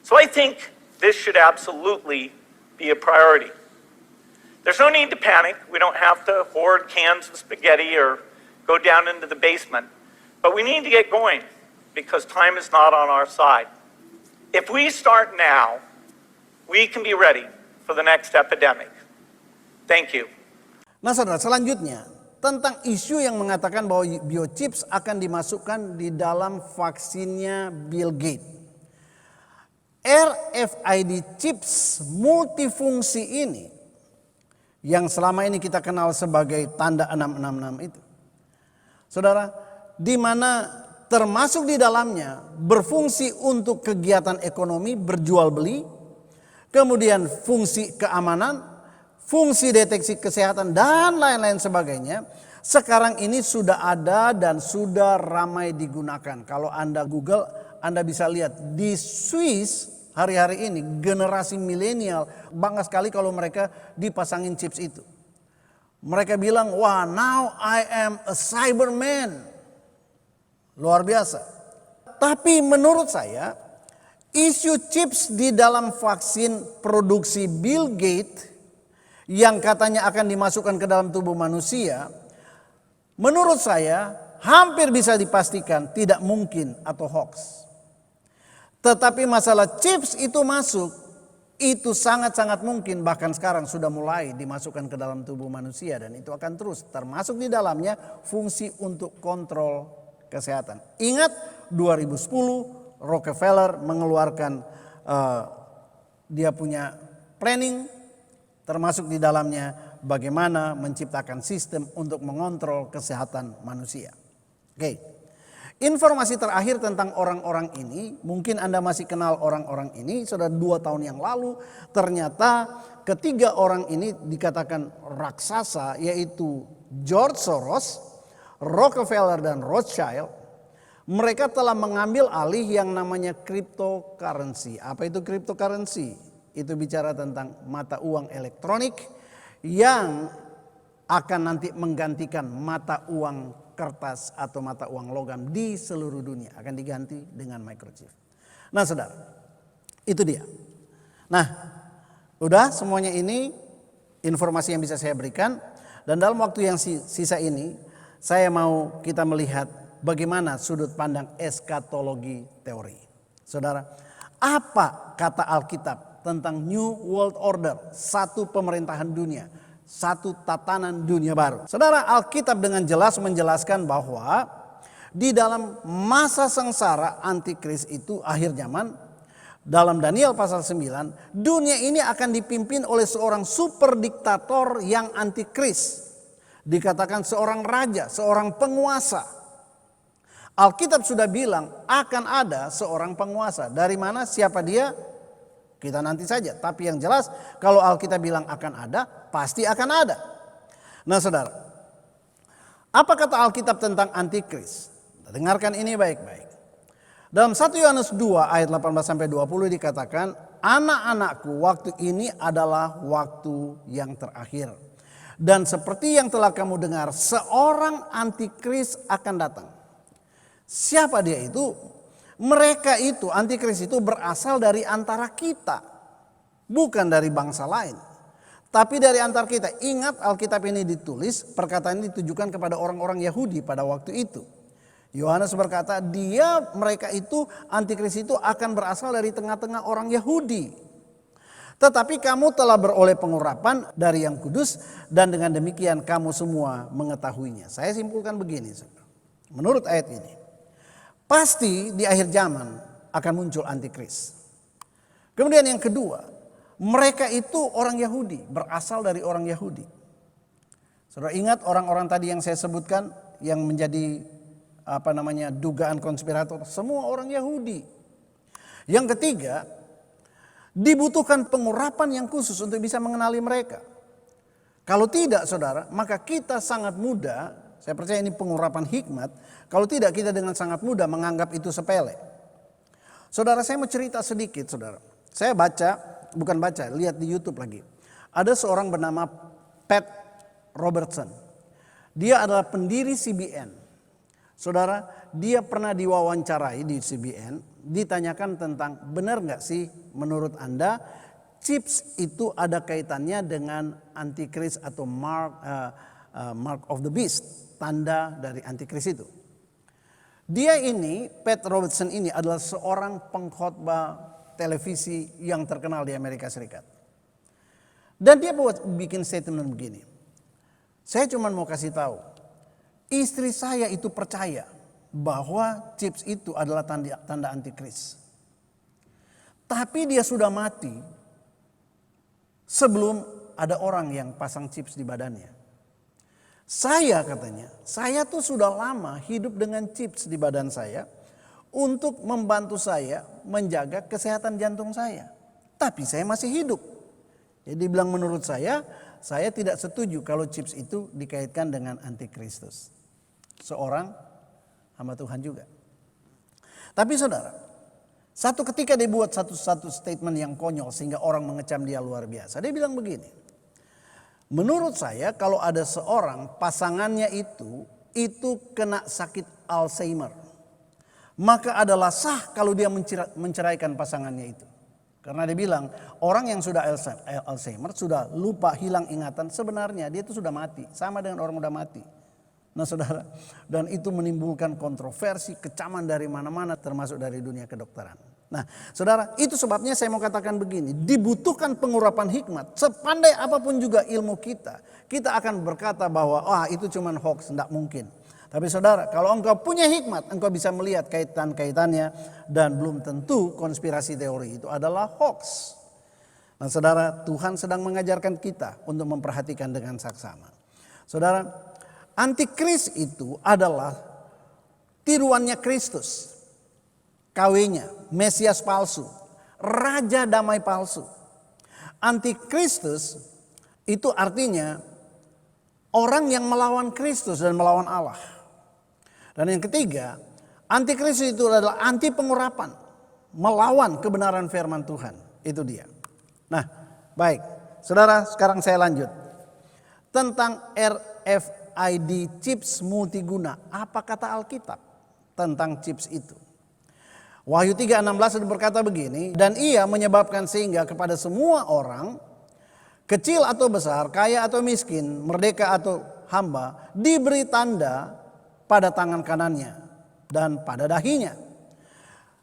So I think this should absolutely be a priority. There's no need to panic. We don't have to hoard cans of spaghetti or go down into the basement. But we need to get going because time is not on our side. If we start now, we can be ready for the next epidemic. Thank you. Nah, saudara, selanjutnya tentang isu yang mengatakan bahwa biochips akan dimasukkan di dalam vaksinnya Bill Gates. RFID chips multifungsi ini yang selama ini kita kenal sebagai tanda 666 itu. Saudara, di mana termasuk di dalamnya berfungsi untuk kegiatan ekonomi, berjual beli, kemudian fungsi keamanan, fungsi deteksi kesehatan, dan lain-lain sebagainya. Sekarang ini sudah ada dan sudah ramai digunakan. Kalau Anda Google, Anda bisa lihat di Swiss hari-hari ini generasi milenial bangga sekali kalau mereka dipasangin chips itu. Mereka bilang, wah, now I am a cyberman. Luar biasa. Tapi menurut saya, isu chips di dalam vaksin produksi Bill Gates yang katanya akan dimasukkan ke dalam tubuh manusia, menurut saya hampir bisa dipastikan tidak mungkin atau hoax. Tetapi masalah chips itu masuk, itu sangat-sangat mungkin, bahkan sekarang sudah mulai dimasukkan ke dalam tubuh manusia dan itu akan terus, termasuk di dalamnya fungsi untuk kontrol kesehatan. Ingat 2010 Rockefeller mengeluarkan dia punya planning, termasuk di dalamnya bagaimana menciptakan sistem untuk mengontrol kesehatan manusia. Oke. Informasi terakhir tentang orang-orang ini, mungkin Anda masih kenal orang-orang ini, sudah 2 tahun yang lalu ternyata ketiga orang ini dikatakan raksasa, yaitu George Soros, Rockefeller dan Rothschild. Mereka telah mengambil alih yang namanya cryptocurrency. Apa itu cryptocurrency? Itu bicara tentang mata uang elektronik yang akan nanti menggantikan mata uang kertas atau mata uang logam di seluruh dunia, akan diganti dengan microchip. Nah, saudara, itu dia. Nah, udah semuanya ini informasi yang bisa saya berikan, dan dalam waktu yang sisa ini saya mau kita melihat bagaimana sudut pandang eskatologi teori. Saudara, apa kata Alkitab tentang New World Order, satu pemerintahan dunia, satu tatanan dunia baru? Saudara, Alkitab dengan jelas menjelaskan bahwa di dalam masa sengsara antikris itu akhir zaman, dalam Daniel pasal 9, dunia ini akan dipimpin oleh seorang super diktator yang antikris. Dikatakan seorang raja, seorang penguasa. Alkitab sudah bilang akan ada seorang penguasa. Dari mana, siapa dia? Kita nanti saja. Tapi yang jelas kalau Alkitab bilang akan ada, pasti akan ada. Nah, saudara, apa kata Alkitab tentang antikris? Dengarkan ini baik-baik. Dalam 1 Yohanes 2 ayat 18-20 dikatakan, anak-anakku, waktu ini adalah waktu yang terakhir. Dan seperti yang telah kamu dengar, seorang antikris akan datang. Siapa dia itu? Mereka itu, antikris itu berasal dari antara kita. Bukan dari bangsa lain. Tapi dari antara kita. Ingat, Alkitab ini ditulis, perkataan ini ditujukan kepada orang-orang Yahudi pada waktu itu. Yohanes berkata, mereka itu, antikris itu akan berasal dari tengah-tengah orang Yahudi. Tetapi kamu telah beroleh pengurapan dari yang kudus, dan dengan demikian kamu semua mengetahuinya. Saya simpulkan begini, menurut ayat ini. Pasti di akhir zaman akan muncul antikris. Kemudian yang kedua, mereka itu orang Yahudi, berasal dari orang Yahudi. Saudara ingat orang-orang tadi yang saya sebutkan yang menjadi dugaan konspirator, semua orang Yahudi. Yang ketiga, dibutuhkan pengurapan yang khusus untuk bisa mengenali mereka. Kalau tidak, saudara, maka kita sangat mudah. Saya percaya ini pengurapan hikmat. Kalau tidak, kita dengan sangat mudah menganggap itu sepele. Saudara, saya mau cerita sedikit, saudara. Saya lihat di YouTube lagi. Ada seorang bernama Pat Robertson. Dia adalah pendiri CBN. Saudara, dia pernah diwawancarai di CBN. Ditanyakan tentang, benar nggak sih menurut Anda chips itu ada kaitannya dengan antikris atau mark of the beast. Tanda dari antikris itu. Dia ini, Pat Robertson ini adalah seorang pengkhotbah televisi yang terkenal di Amerika Serikat. Dan dia bikin statement begini. Saya cuma mau kasih tahu, istri saya itu percaya bahwa chips itu adalah tanda antikris. Tapi dia sudah mati sebelum ada orang yang pasang chips di badannya. Katanya, saya tuh sudah lama hidup dengan chips di badan saya untuk membantu saya menjaga kesehatan jantung saya. Tapi saya masih hidup. Jadi bilang menurut saya tidak setuju kalau chips itu dikaitkan dengan antikristus. Seorang hamba Tuhan juga. Tapi saudara, satu ketika dia buat satu statement yang konyol sehingga orang mengecam dia luar biasa. Dia bilang begini. Menurut saya kalau ada seorang pasangannya itu kena sakit Alzheimer, maka adalah sah kalau dia menceraikan pasangannya itu. Karena dia bilang orang yang sudah Alzheimer, sudah lupa, hilang ingatan, sebenarnya dia itu sudah mati, sama dengan orang sudah mati. Nah, saudara, dan itu menimbulkan kontroversi, kecaman dari mana-mana, termasuk dari dunia kedokteran. Nah, saudara, itu sebabnya saya mau katakan begini, dibutuhkan pengurapan hikmat. Sepandai apapun juga ilmu kita akan berkata bahwa itu cuma hoax, tidak mungkin. Tapi saudara, kalau engkau punya hikmat, engkau bisa melihat kaitan-kaitannya dan belum tentu konspirasi teori itu adalah hoax. Nah saudara, Tuhan sedang mengajarkan kita untuk memperhatikan dengan saksama. Saudara, antikris itu adalah tiruannya Kristus. KW-nya, Mesias palsu, Raja damai palsu. Antikristus itu artinya orang yang melawan Kristus dan melawan Allah. Dan yang ketiga, antikristus itu adalah anti pengurapan, melawan kebenaran firman Tuhan. Itu dia. Nah, baik. Saudara, sekarang saya lanjut. Tentang RFID chips multiguna, apa kata Alkitab tentang chips itu? Wahyu 3:16 berkata begini, dan ia menyebabkan sehingga kepada semua orang, kecil atau besar, kaya atau miskin, merdeka atau hamba, diberi tanda pada tangan kanannya dan pada dahinya.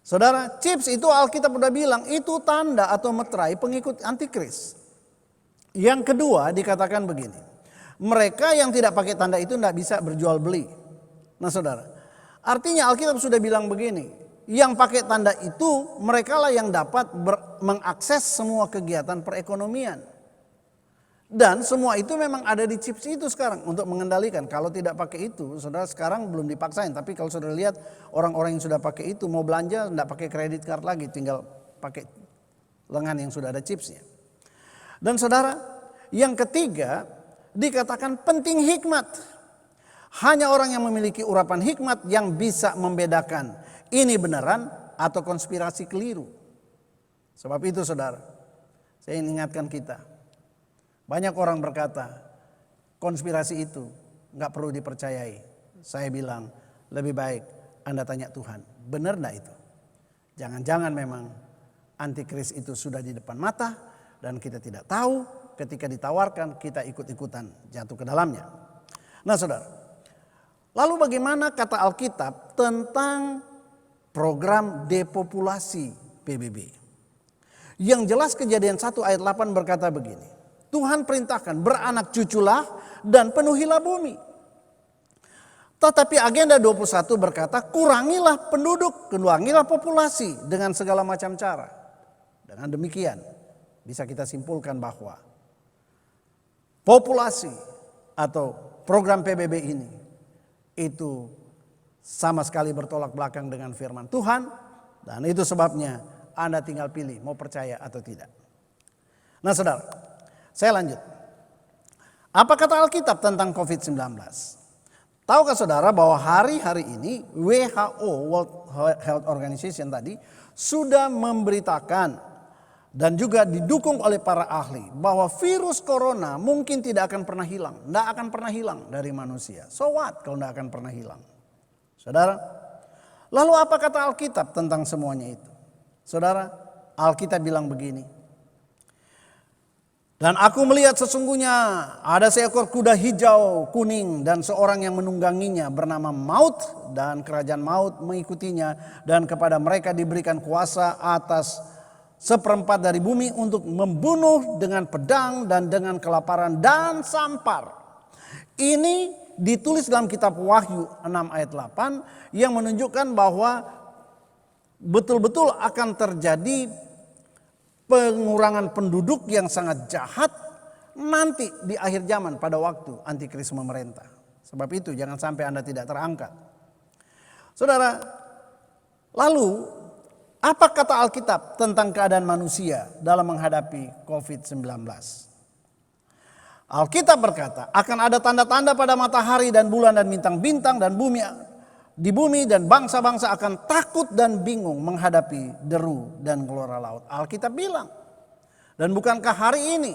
Saudara, chips itu Alkitab sudah bilang itu tanda atau meterai pengikut antikris. Yang kedua dikatakan begini, mereka yang tidak pakai tanda itu tidak bisa berjual beli. Nah saudara, artinya Alkitab sudah bilang begini, yang pakai tanda itu mereka lah yang dapat mengakses semua kegiatan perekonomian. Dan semua itu memang ada di chips itu sekarang untuk mengendalikan. Kalau tidak pakai itu, saudara sekarang belum dipaksain. Tapi kalau saudara lihat orang-orang yang sudah pakai itu mau belanja tidak pakai kredit card lagi, tinggal pakai lengan yang sudah ada chipsnya. Dan saudara, yang ketiga dikatakan penting hikmat. Hanya orang yang memiliki urapan hikmat yang bisa membedakan ini beneran atau konspirasi keliru. Sebab itu saudara, saya ingatkan kita. Banyak orang berkata konspirasi itu nggak perlu dipercayai. Saya bilang lebih baik Anda tanya Tuhan, benar enggak itu? Jangan-jangan memang antikris itu sudah di depan mata dan kita tidak tahu, ketika ditawarkan kita ikut-ikutan jatuh ke dalamnya. Nah saudara, lalu bagaimana kata Alkitab tentang program depopulasi PBB? Yang jelas Kejadian 1 ayat 8 berkata begini, Tuhan perintahkan beranak cuculah dan penuhilah bumi. Tetapi agenda 21 berkata kurangilah penduduk, kurangilah populasi dengan segala macam cara. Dengan demikian bisa kita simpulkan bahwa populasi atau program PBB ini itu sama sekali bertolak belakang dengan firman Tuhan. Dan itu sebabnya Anda tinggal pilih mau percaya atau tidak. Nah saudara, saya lanjut. Apa kata Alkitab tentang COVID-19? Tahukah saudara bahwa hari-hari ini WHO, World Health Organization tadi, sudah memberitakan dan juga didukung oleh para ahli bahwa virus corona mungkin tidak akan pernah hilang. Tidak akan pernah hilang dari manusia. So what kalau tidak akan pernah hilang? Saudara, lalu apa kata Alkitab tentang semuanya itu? Saudara, Alkitab bilang begini. Dan aku melihat sesungguhnya ada seekor kuda hijau kuning dan seorang yang menungganginya bernama Maut, dan kerajaan maut mengikutinya, dan kepada mereka diberikan kuasa atas 1/4 dari bumi untuk membunuh dengan pedang dan dengan kelaparan dan sampar. Ini ditulis dalam kitab Wahyu 6 ayat 8 yang menunjukkan bahwa betul-betul akan terjadi pengurangan penduduk yang sangat jahat nanti di akhir zaman pada waktu antikris memerintah. Sebab itu jangan sampai Anda tidak terangkat. Saudara, lalu apa kata Alkitab tentang keadaan manusia dalam menghadapi COVID-19? Alkitab berkata akan ada tanda-tanda pada matahari dan bulan dan bintang-bintang dan di bumi dan bangsa-bangsa akan takut dan bingung menghadapi deru dan gelora laut. Alkitab bilang. Dan bukankah hari ini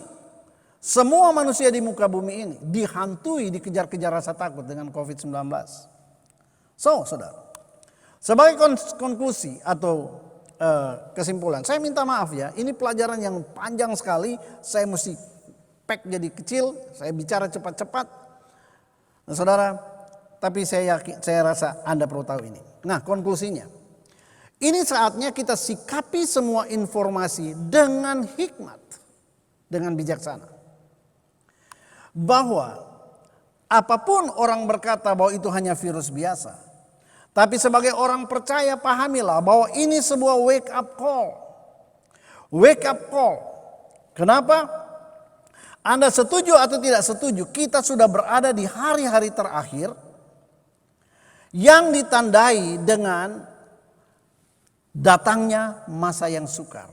semua manusia di muka bumi ini dihantui, dikejar-kejar rasa takut dengan COVID-19? So, saudara, sebagai konklusi atau kesimpulan, saya minta maaf ya, ini pelajaran yang panjang sekali, saya mesti pack jadi kecil, saya bicara cepat-cepat. Nah, saudara, tapi saya rasa Anda perlu tahu ini. Nah, konklusinya, ini saatnya kita sikapi semua informasi dengan hikmat, dengan bijaksana. Bahwa Apapun orang berkata bahwa itu hanya virus biasa. Tapi sebagai orang percaya pahamilah bahwa ini sebuah wake up call. Wake up call. Kenapa? Anda setuju atau tidak setuju, kita sudah berada di hari-hari terakhir yang ditandai dengan datangnya masa yang sukar.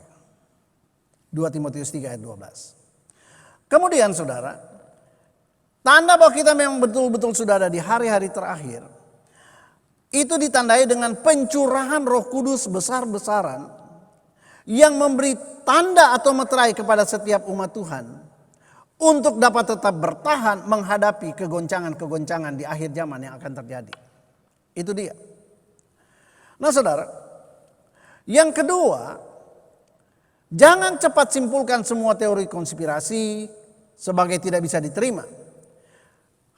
2 Timotius 3 ayat 12. Kemudian saudara, tanda bahwa kita memang betul-betul sudah ada di hari-hari terakhir, itu ditandai dengan pencurahan Roh Kudus besar-besaran yang memberi tanda atau meterai kepada setiap umat Tuhan untuk dapat tetap bertahan menghadapi kegoncangan-kegoncangan di akhir zaman yang akan terjadi. Itu dia. Nah saudara, yang kedua, jangan cepat simpulkan semua teori konspirasi sebagai tidak bisa diterima.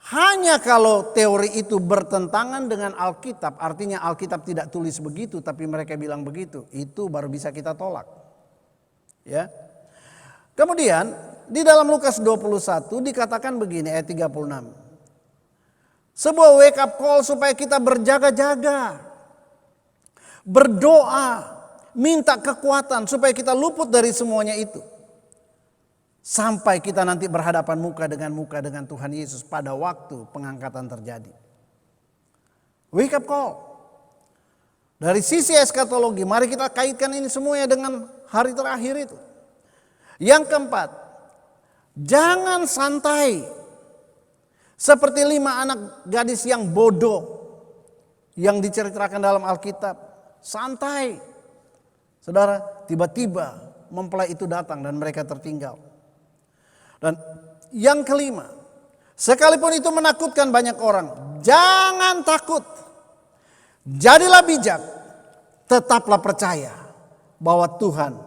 Hanya kalau teori itu bertentangan dengan Alkitab, artinya Alkitab tidak tulis begitu tapi mereka bilang begitu, itu baru bisa kita tolak. Ya. Kemudian di dalam Lukas 21 dikatakan begini ayat 36. Sebuah wake up call supaya kita berjaga-jaga, berdoa, minta kekuatan supaya kita luput dari semuanya itu. Sampai kita nanti berhadapan muka dengan Tuhan Yesus pada waktu pengangkatan terjadi. Wake up call. Dari sisi eskatologi, mari kita kaitkan ini semuanya dengan hari terakhir itu. Yang keempat, jangan santai. Seperti 5 anak gadis yang bodoh yang diceritakan dalam Alkitab. Santai. Saudara, tiba-tiba mempelai itu datang dan mereka tertinggal. Dan yang kelima, sekalipun itu menakutkan banyak orang, jangan takut. Jadilah bijak, tetaplah percaya bahwa Tuhan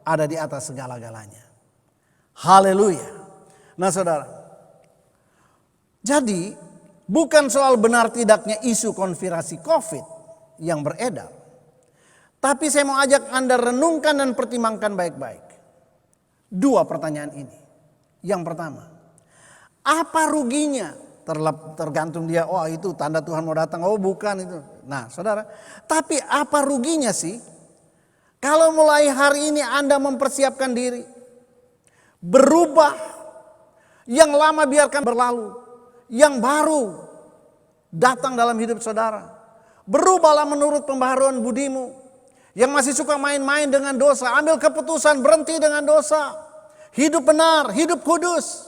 ada di atas segala-galanya. Haleluya. Nah saudara, jadi bukan soal benar tidaknya isu konspirasi COVID yang beredar. Tapi saya mau ajak Anda renungkan dan pertimbangkan baik-baik 2 pertanyaan ini. Yang pertama, apa ruginya? Tergantung dia, oh itu tanda Tuhan mau datang, oh bukan itu. Nah saudara, tapi apa ruginya sih? Kalau mulai hari ini Anda mempersiapkan diri, berubah, yang lama biarkan berlalu, yang baru datang dalam hidup saudara. Berubahlah menurut pembaharuan budimu. Yang masih suka main-main dengan dosa, ambil keputusan berhenti dengan dosa. Hidup benar, hidup kudus.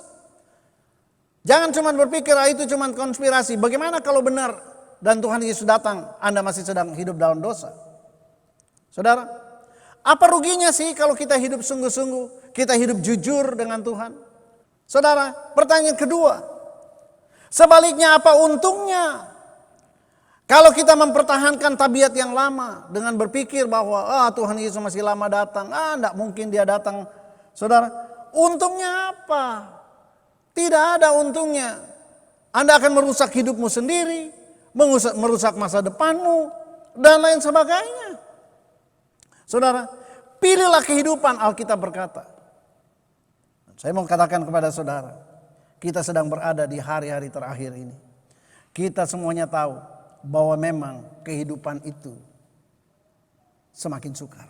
Jangan cuma berpikir itu cuma konspirasi. Bagaimana kalau benar dan Tuhan Yesus datang, Anda masih sedang hidup dalam dosa? Saudara, apa ruginya sih kalau kita hidup sungguh-sungguh, kita hidup jujur dengan Tuhan? Saudara, pertanyaan kedua, sebaliknya apa untungnya? Kalau kita mempertahankan tabiat yang lama dengan berpikir bahwa Tuhan Yesus masih lama datang, enggak mungkin dia datang. Saudara, untungnya apa? Tidak ada untungnya. Anda akan merusak hidupmu sendiri, merusak masa depanmu, dan lain sebagainya. Saudara, pilihlah kehidupan, Alkitab berkata. Saya mau katakan kepada saudara, kita sedang berada di hari-hari terakhir ini. Kita semuanya tahu bahwa memang kehidupan itu semakin sukar.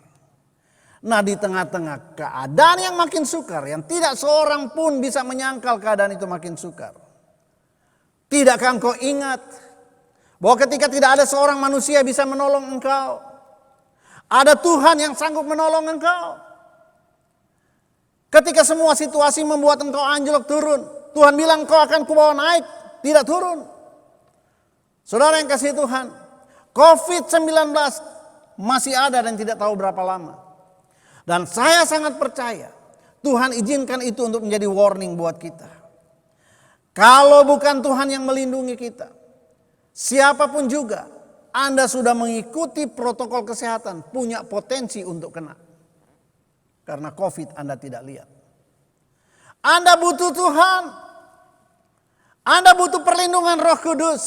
Nah di tengah-tengah keadaan yang makin sukar, yang tidak seorang pun bisa menyangkal keadaan itu makin sukar. Tidakkah engkau ingat bahwa ketika tidak ada seorang manusia bisa menolong engkau, ada Tuhan yang sanggup menolong engkau. Ketika semua situasi membuat engkau anjlok turun, Tuhan bilang engkau akan kubawa naik, tidak turun. Saudara yang kasih Tuhan, COVID-19 masih ada dan tidak tahu berapa lama. Dan saya sangat percaya Tuhan izinkan itu untuk menjadi warning buat kita. Kalau bukan Tuhan yang melindungi kita, siapapun juga, Anda sudah mengikuti protokol kesehatan, punya potensi untuk kena. Karena COVID Anda tidak lihat. Anda butuh Tuhan. Anda butuh perlindungan Roh Kudus.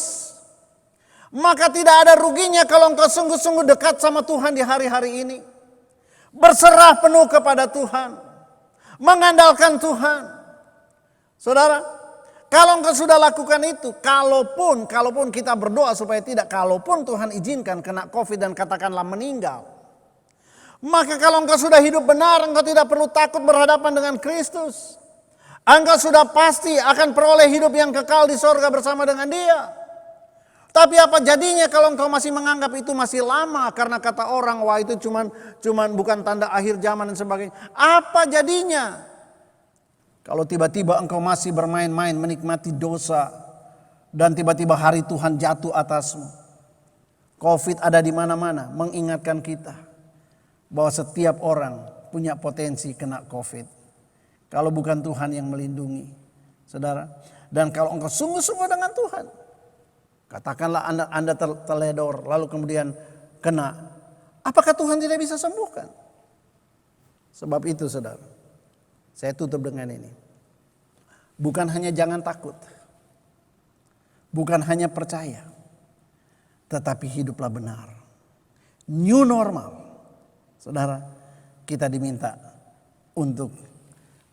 Maka tidak ada ruginya kalau engkau sungguh-sungguh dekat sama Tuhan di hari-hari ini. Berserah penuh kepada Tuhan. Mengandalkan Tuhan. Saudara, Kalau engkau sudah lakukan itu, kalaupun kita berdoa supaya tidak, kalaupun Tuhan izinkan kena COVID dan katakanlah meninggal, maka kalau engkau sudah hidup benar, engkau tidak perlu takut berhadapan dengan Kristus. Engkau sudah pasti akan peroleh hidup yang kekal di sorga bersama dengan Dia. Tapi apa jadinya kalau engkau masih menganggap itu masih lama karena kata orang, wah itu cuman bukan tanda akhir zaman dan sebagainya. Apa jadinya? Kalau tiba-tiba engkau masih bermain-main menikmati dosa dan tiba-tiba hari Tuhan jatuh atasmu. COVID ada di mana-mana mengingatkan kita bahwa setiap orang punya potensi kena COVID. Kalau bukan Tuhan yang melindungi, saudara. Dan kalau engkau sungguh-sungguh dengan Tuhan, katakanlah Anda terledor lalu kemudian kena, apakah Tuhan tidak bisa sembuhkan? Sebab itu saudara, saya tutup dengan ini. Bukan hanya jangan takut. Bukan hanya percaya. Tetapi hiduplah benar. New normal. Saudara, kita diminta untuk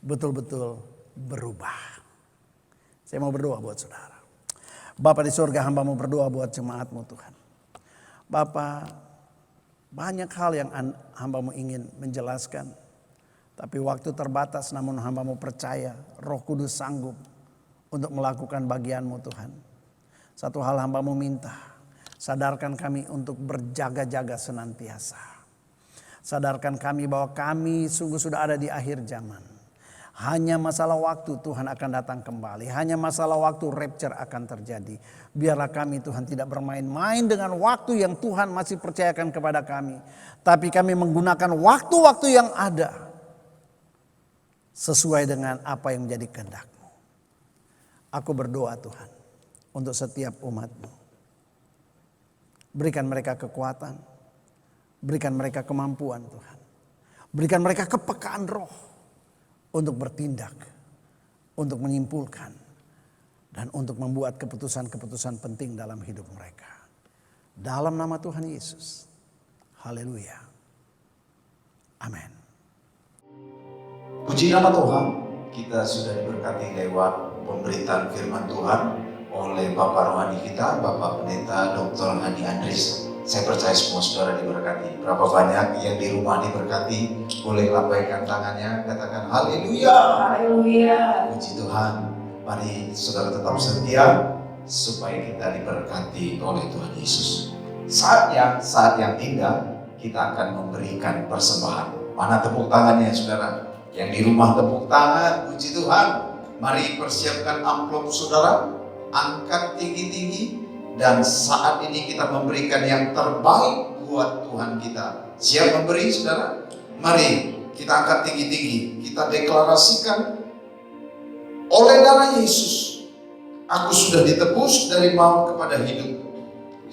betul-betul berubah. Saya mau berdoa buat saudara. Bapa di surga, hamba mau berdoa buat jemaatmu Tuhan. Bapa, banyak hal yang hamba mau ingin menjelaskan. Tapi waktu terbatas, namun hamba-Mu percaya Roh Kudus sanggup untuk melakukan bagian-Mu Tuhan. Satu hal hamba-Mu minta, sadarkan kami untuk berjaga-jaga senantiasa. Sadarkan kami bahwa kami sungguh sudah ada di akhir zaman. Hanya masalah waktu Tuhan akan datang kembali. Hanya masalah waktu rapture akan terjadi. Biarlah kami Tuhan tidak bermain-main dengan waktu yang Tuhan masih percayakan kepada kami. Tapi kami menggunakan waktu-waktu yang ada sesuai dengan apa yang menjadi kehendak-Mu. Aku berdoa Tuhan untuk setiap umat-Mu. Berikan mereka kekuatan. Berikan mereka kemampuan Tuhan. Berikan mereka kepekaan roh untuk bertindak, untuk menyimpulkan, dan untuk membuat keputusan-keputusan penting dalam hidup mereka. Dalam nama Tuhan Yesus. Haleluya. Amin. Puji nama Tuhan, kita sudah diberkati lewat pemberitaan firman Tuhan oleh Bapak Rohani kita, Bapak Pendeta Dr. Hani Andris. Saya percaya semua saudara diberkati. Berapa banyak yang di rumah diberkati, boleh lambaikan tangannya, katakan haleluya. Haleluya. Puji Tuhan, mari saudara tetap setia supaya kita diberkati oleh Tuhan Yesus. Saat yang indah, kita akan memberikan persembahan. Mana tepuk tangannya saudara? Yang di rumah tepuk tangan, puji Tuhan. Mari persiapkan amplop saudara, angkat tinggi-tinggi. Dan saat ini kita memberikan yang terbaik buat Tuhan kita. Siap memberi saudara? Mari kita angkat tinggi-tinggi. Kita deklarasikan, oleh darah Yesus, aku sudah ditebus dari maut kepada hidup.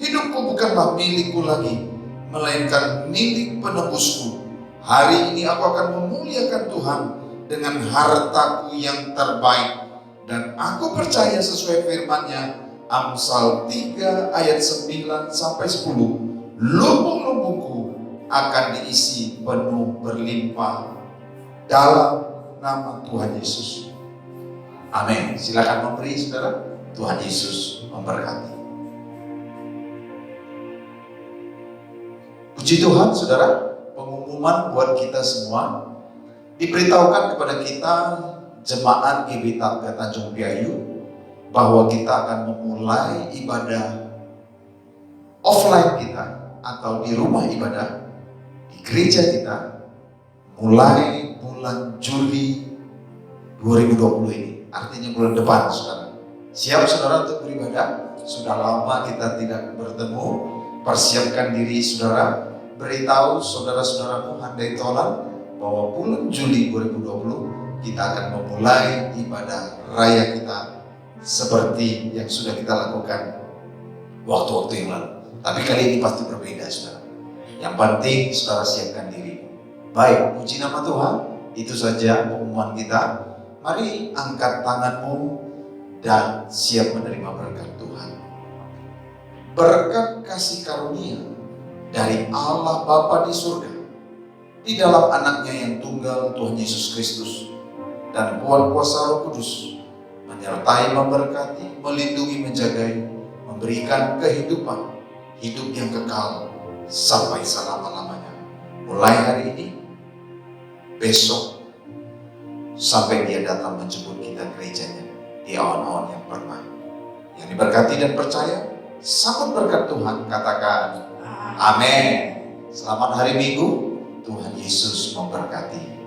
Hidupku bukanlah milikku lagi, melainkan milik penebusku. Hari ini aku akan memuliakan Tuhan dengan hartaku yang terbaik. Dan aku percaya sesuai firman-Nya, Amsal 3 ayat 9 sampai 10. Lubung-lubungku akan diisi penuh berlimpah dalam nama Tuhan Yesus. Amin. Silakan memberi saudara. Tuhan Yesus memberkati. Puji Tuhan saudara. Pengumuman buat kita semua, diberitahukan kepada kita jemaat GBK Tanjung Priayu bahwa kita akan memulai ibadah offline kita atau di rumah ibadah di gereja kita mulai bulan Juli 2020 ini, artinya bulan depan saudara. Siap saudara untuk beribadah? Sudah lama kita tidak bertemu. Persiapkan diri saudara. Beritahu saudara-saudaramu handai tolan bahwa bulan Juli 2020 kita akan memulai ibadah raya kita seperti yang sudah kita lakukan waktu-waktu yang lalu. Tapi kali ini pasti berbeda saudara. Yang penting saudara siapkan diri. Baik, puji nama Tuhan. Itu saja pengumuman kita. Mari angkat tanganmu dan siap menerima berkat Tuhan. Berkat kasih karunia dari Allah Bapa di surga, di dalam anaknya yang tunggal Tuhan Yesus Kristus, dan kuat kuasa Roh Kudus menyertai, memberkati, melindungi, menjagai, memberikan kehidupan, hidup yang kekal sampai selama-lamanya. Mulai hari ini, besok, sampai dia datang menjemput kita gerejanya di awan-awan yang permai. Yang diberkati dan percaya, sambut berkat Tuhan, katakan amin. Selamat hari Minggu, Tuhan Yesus memberkati.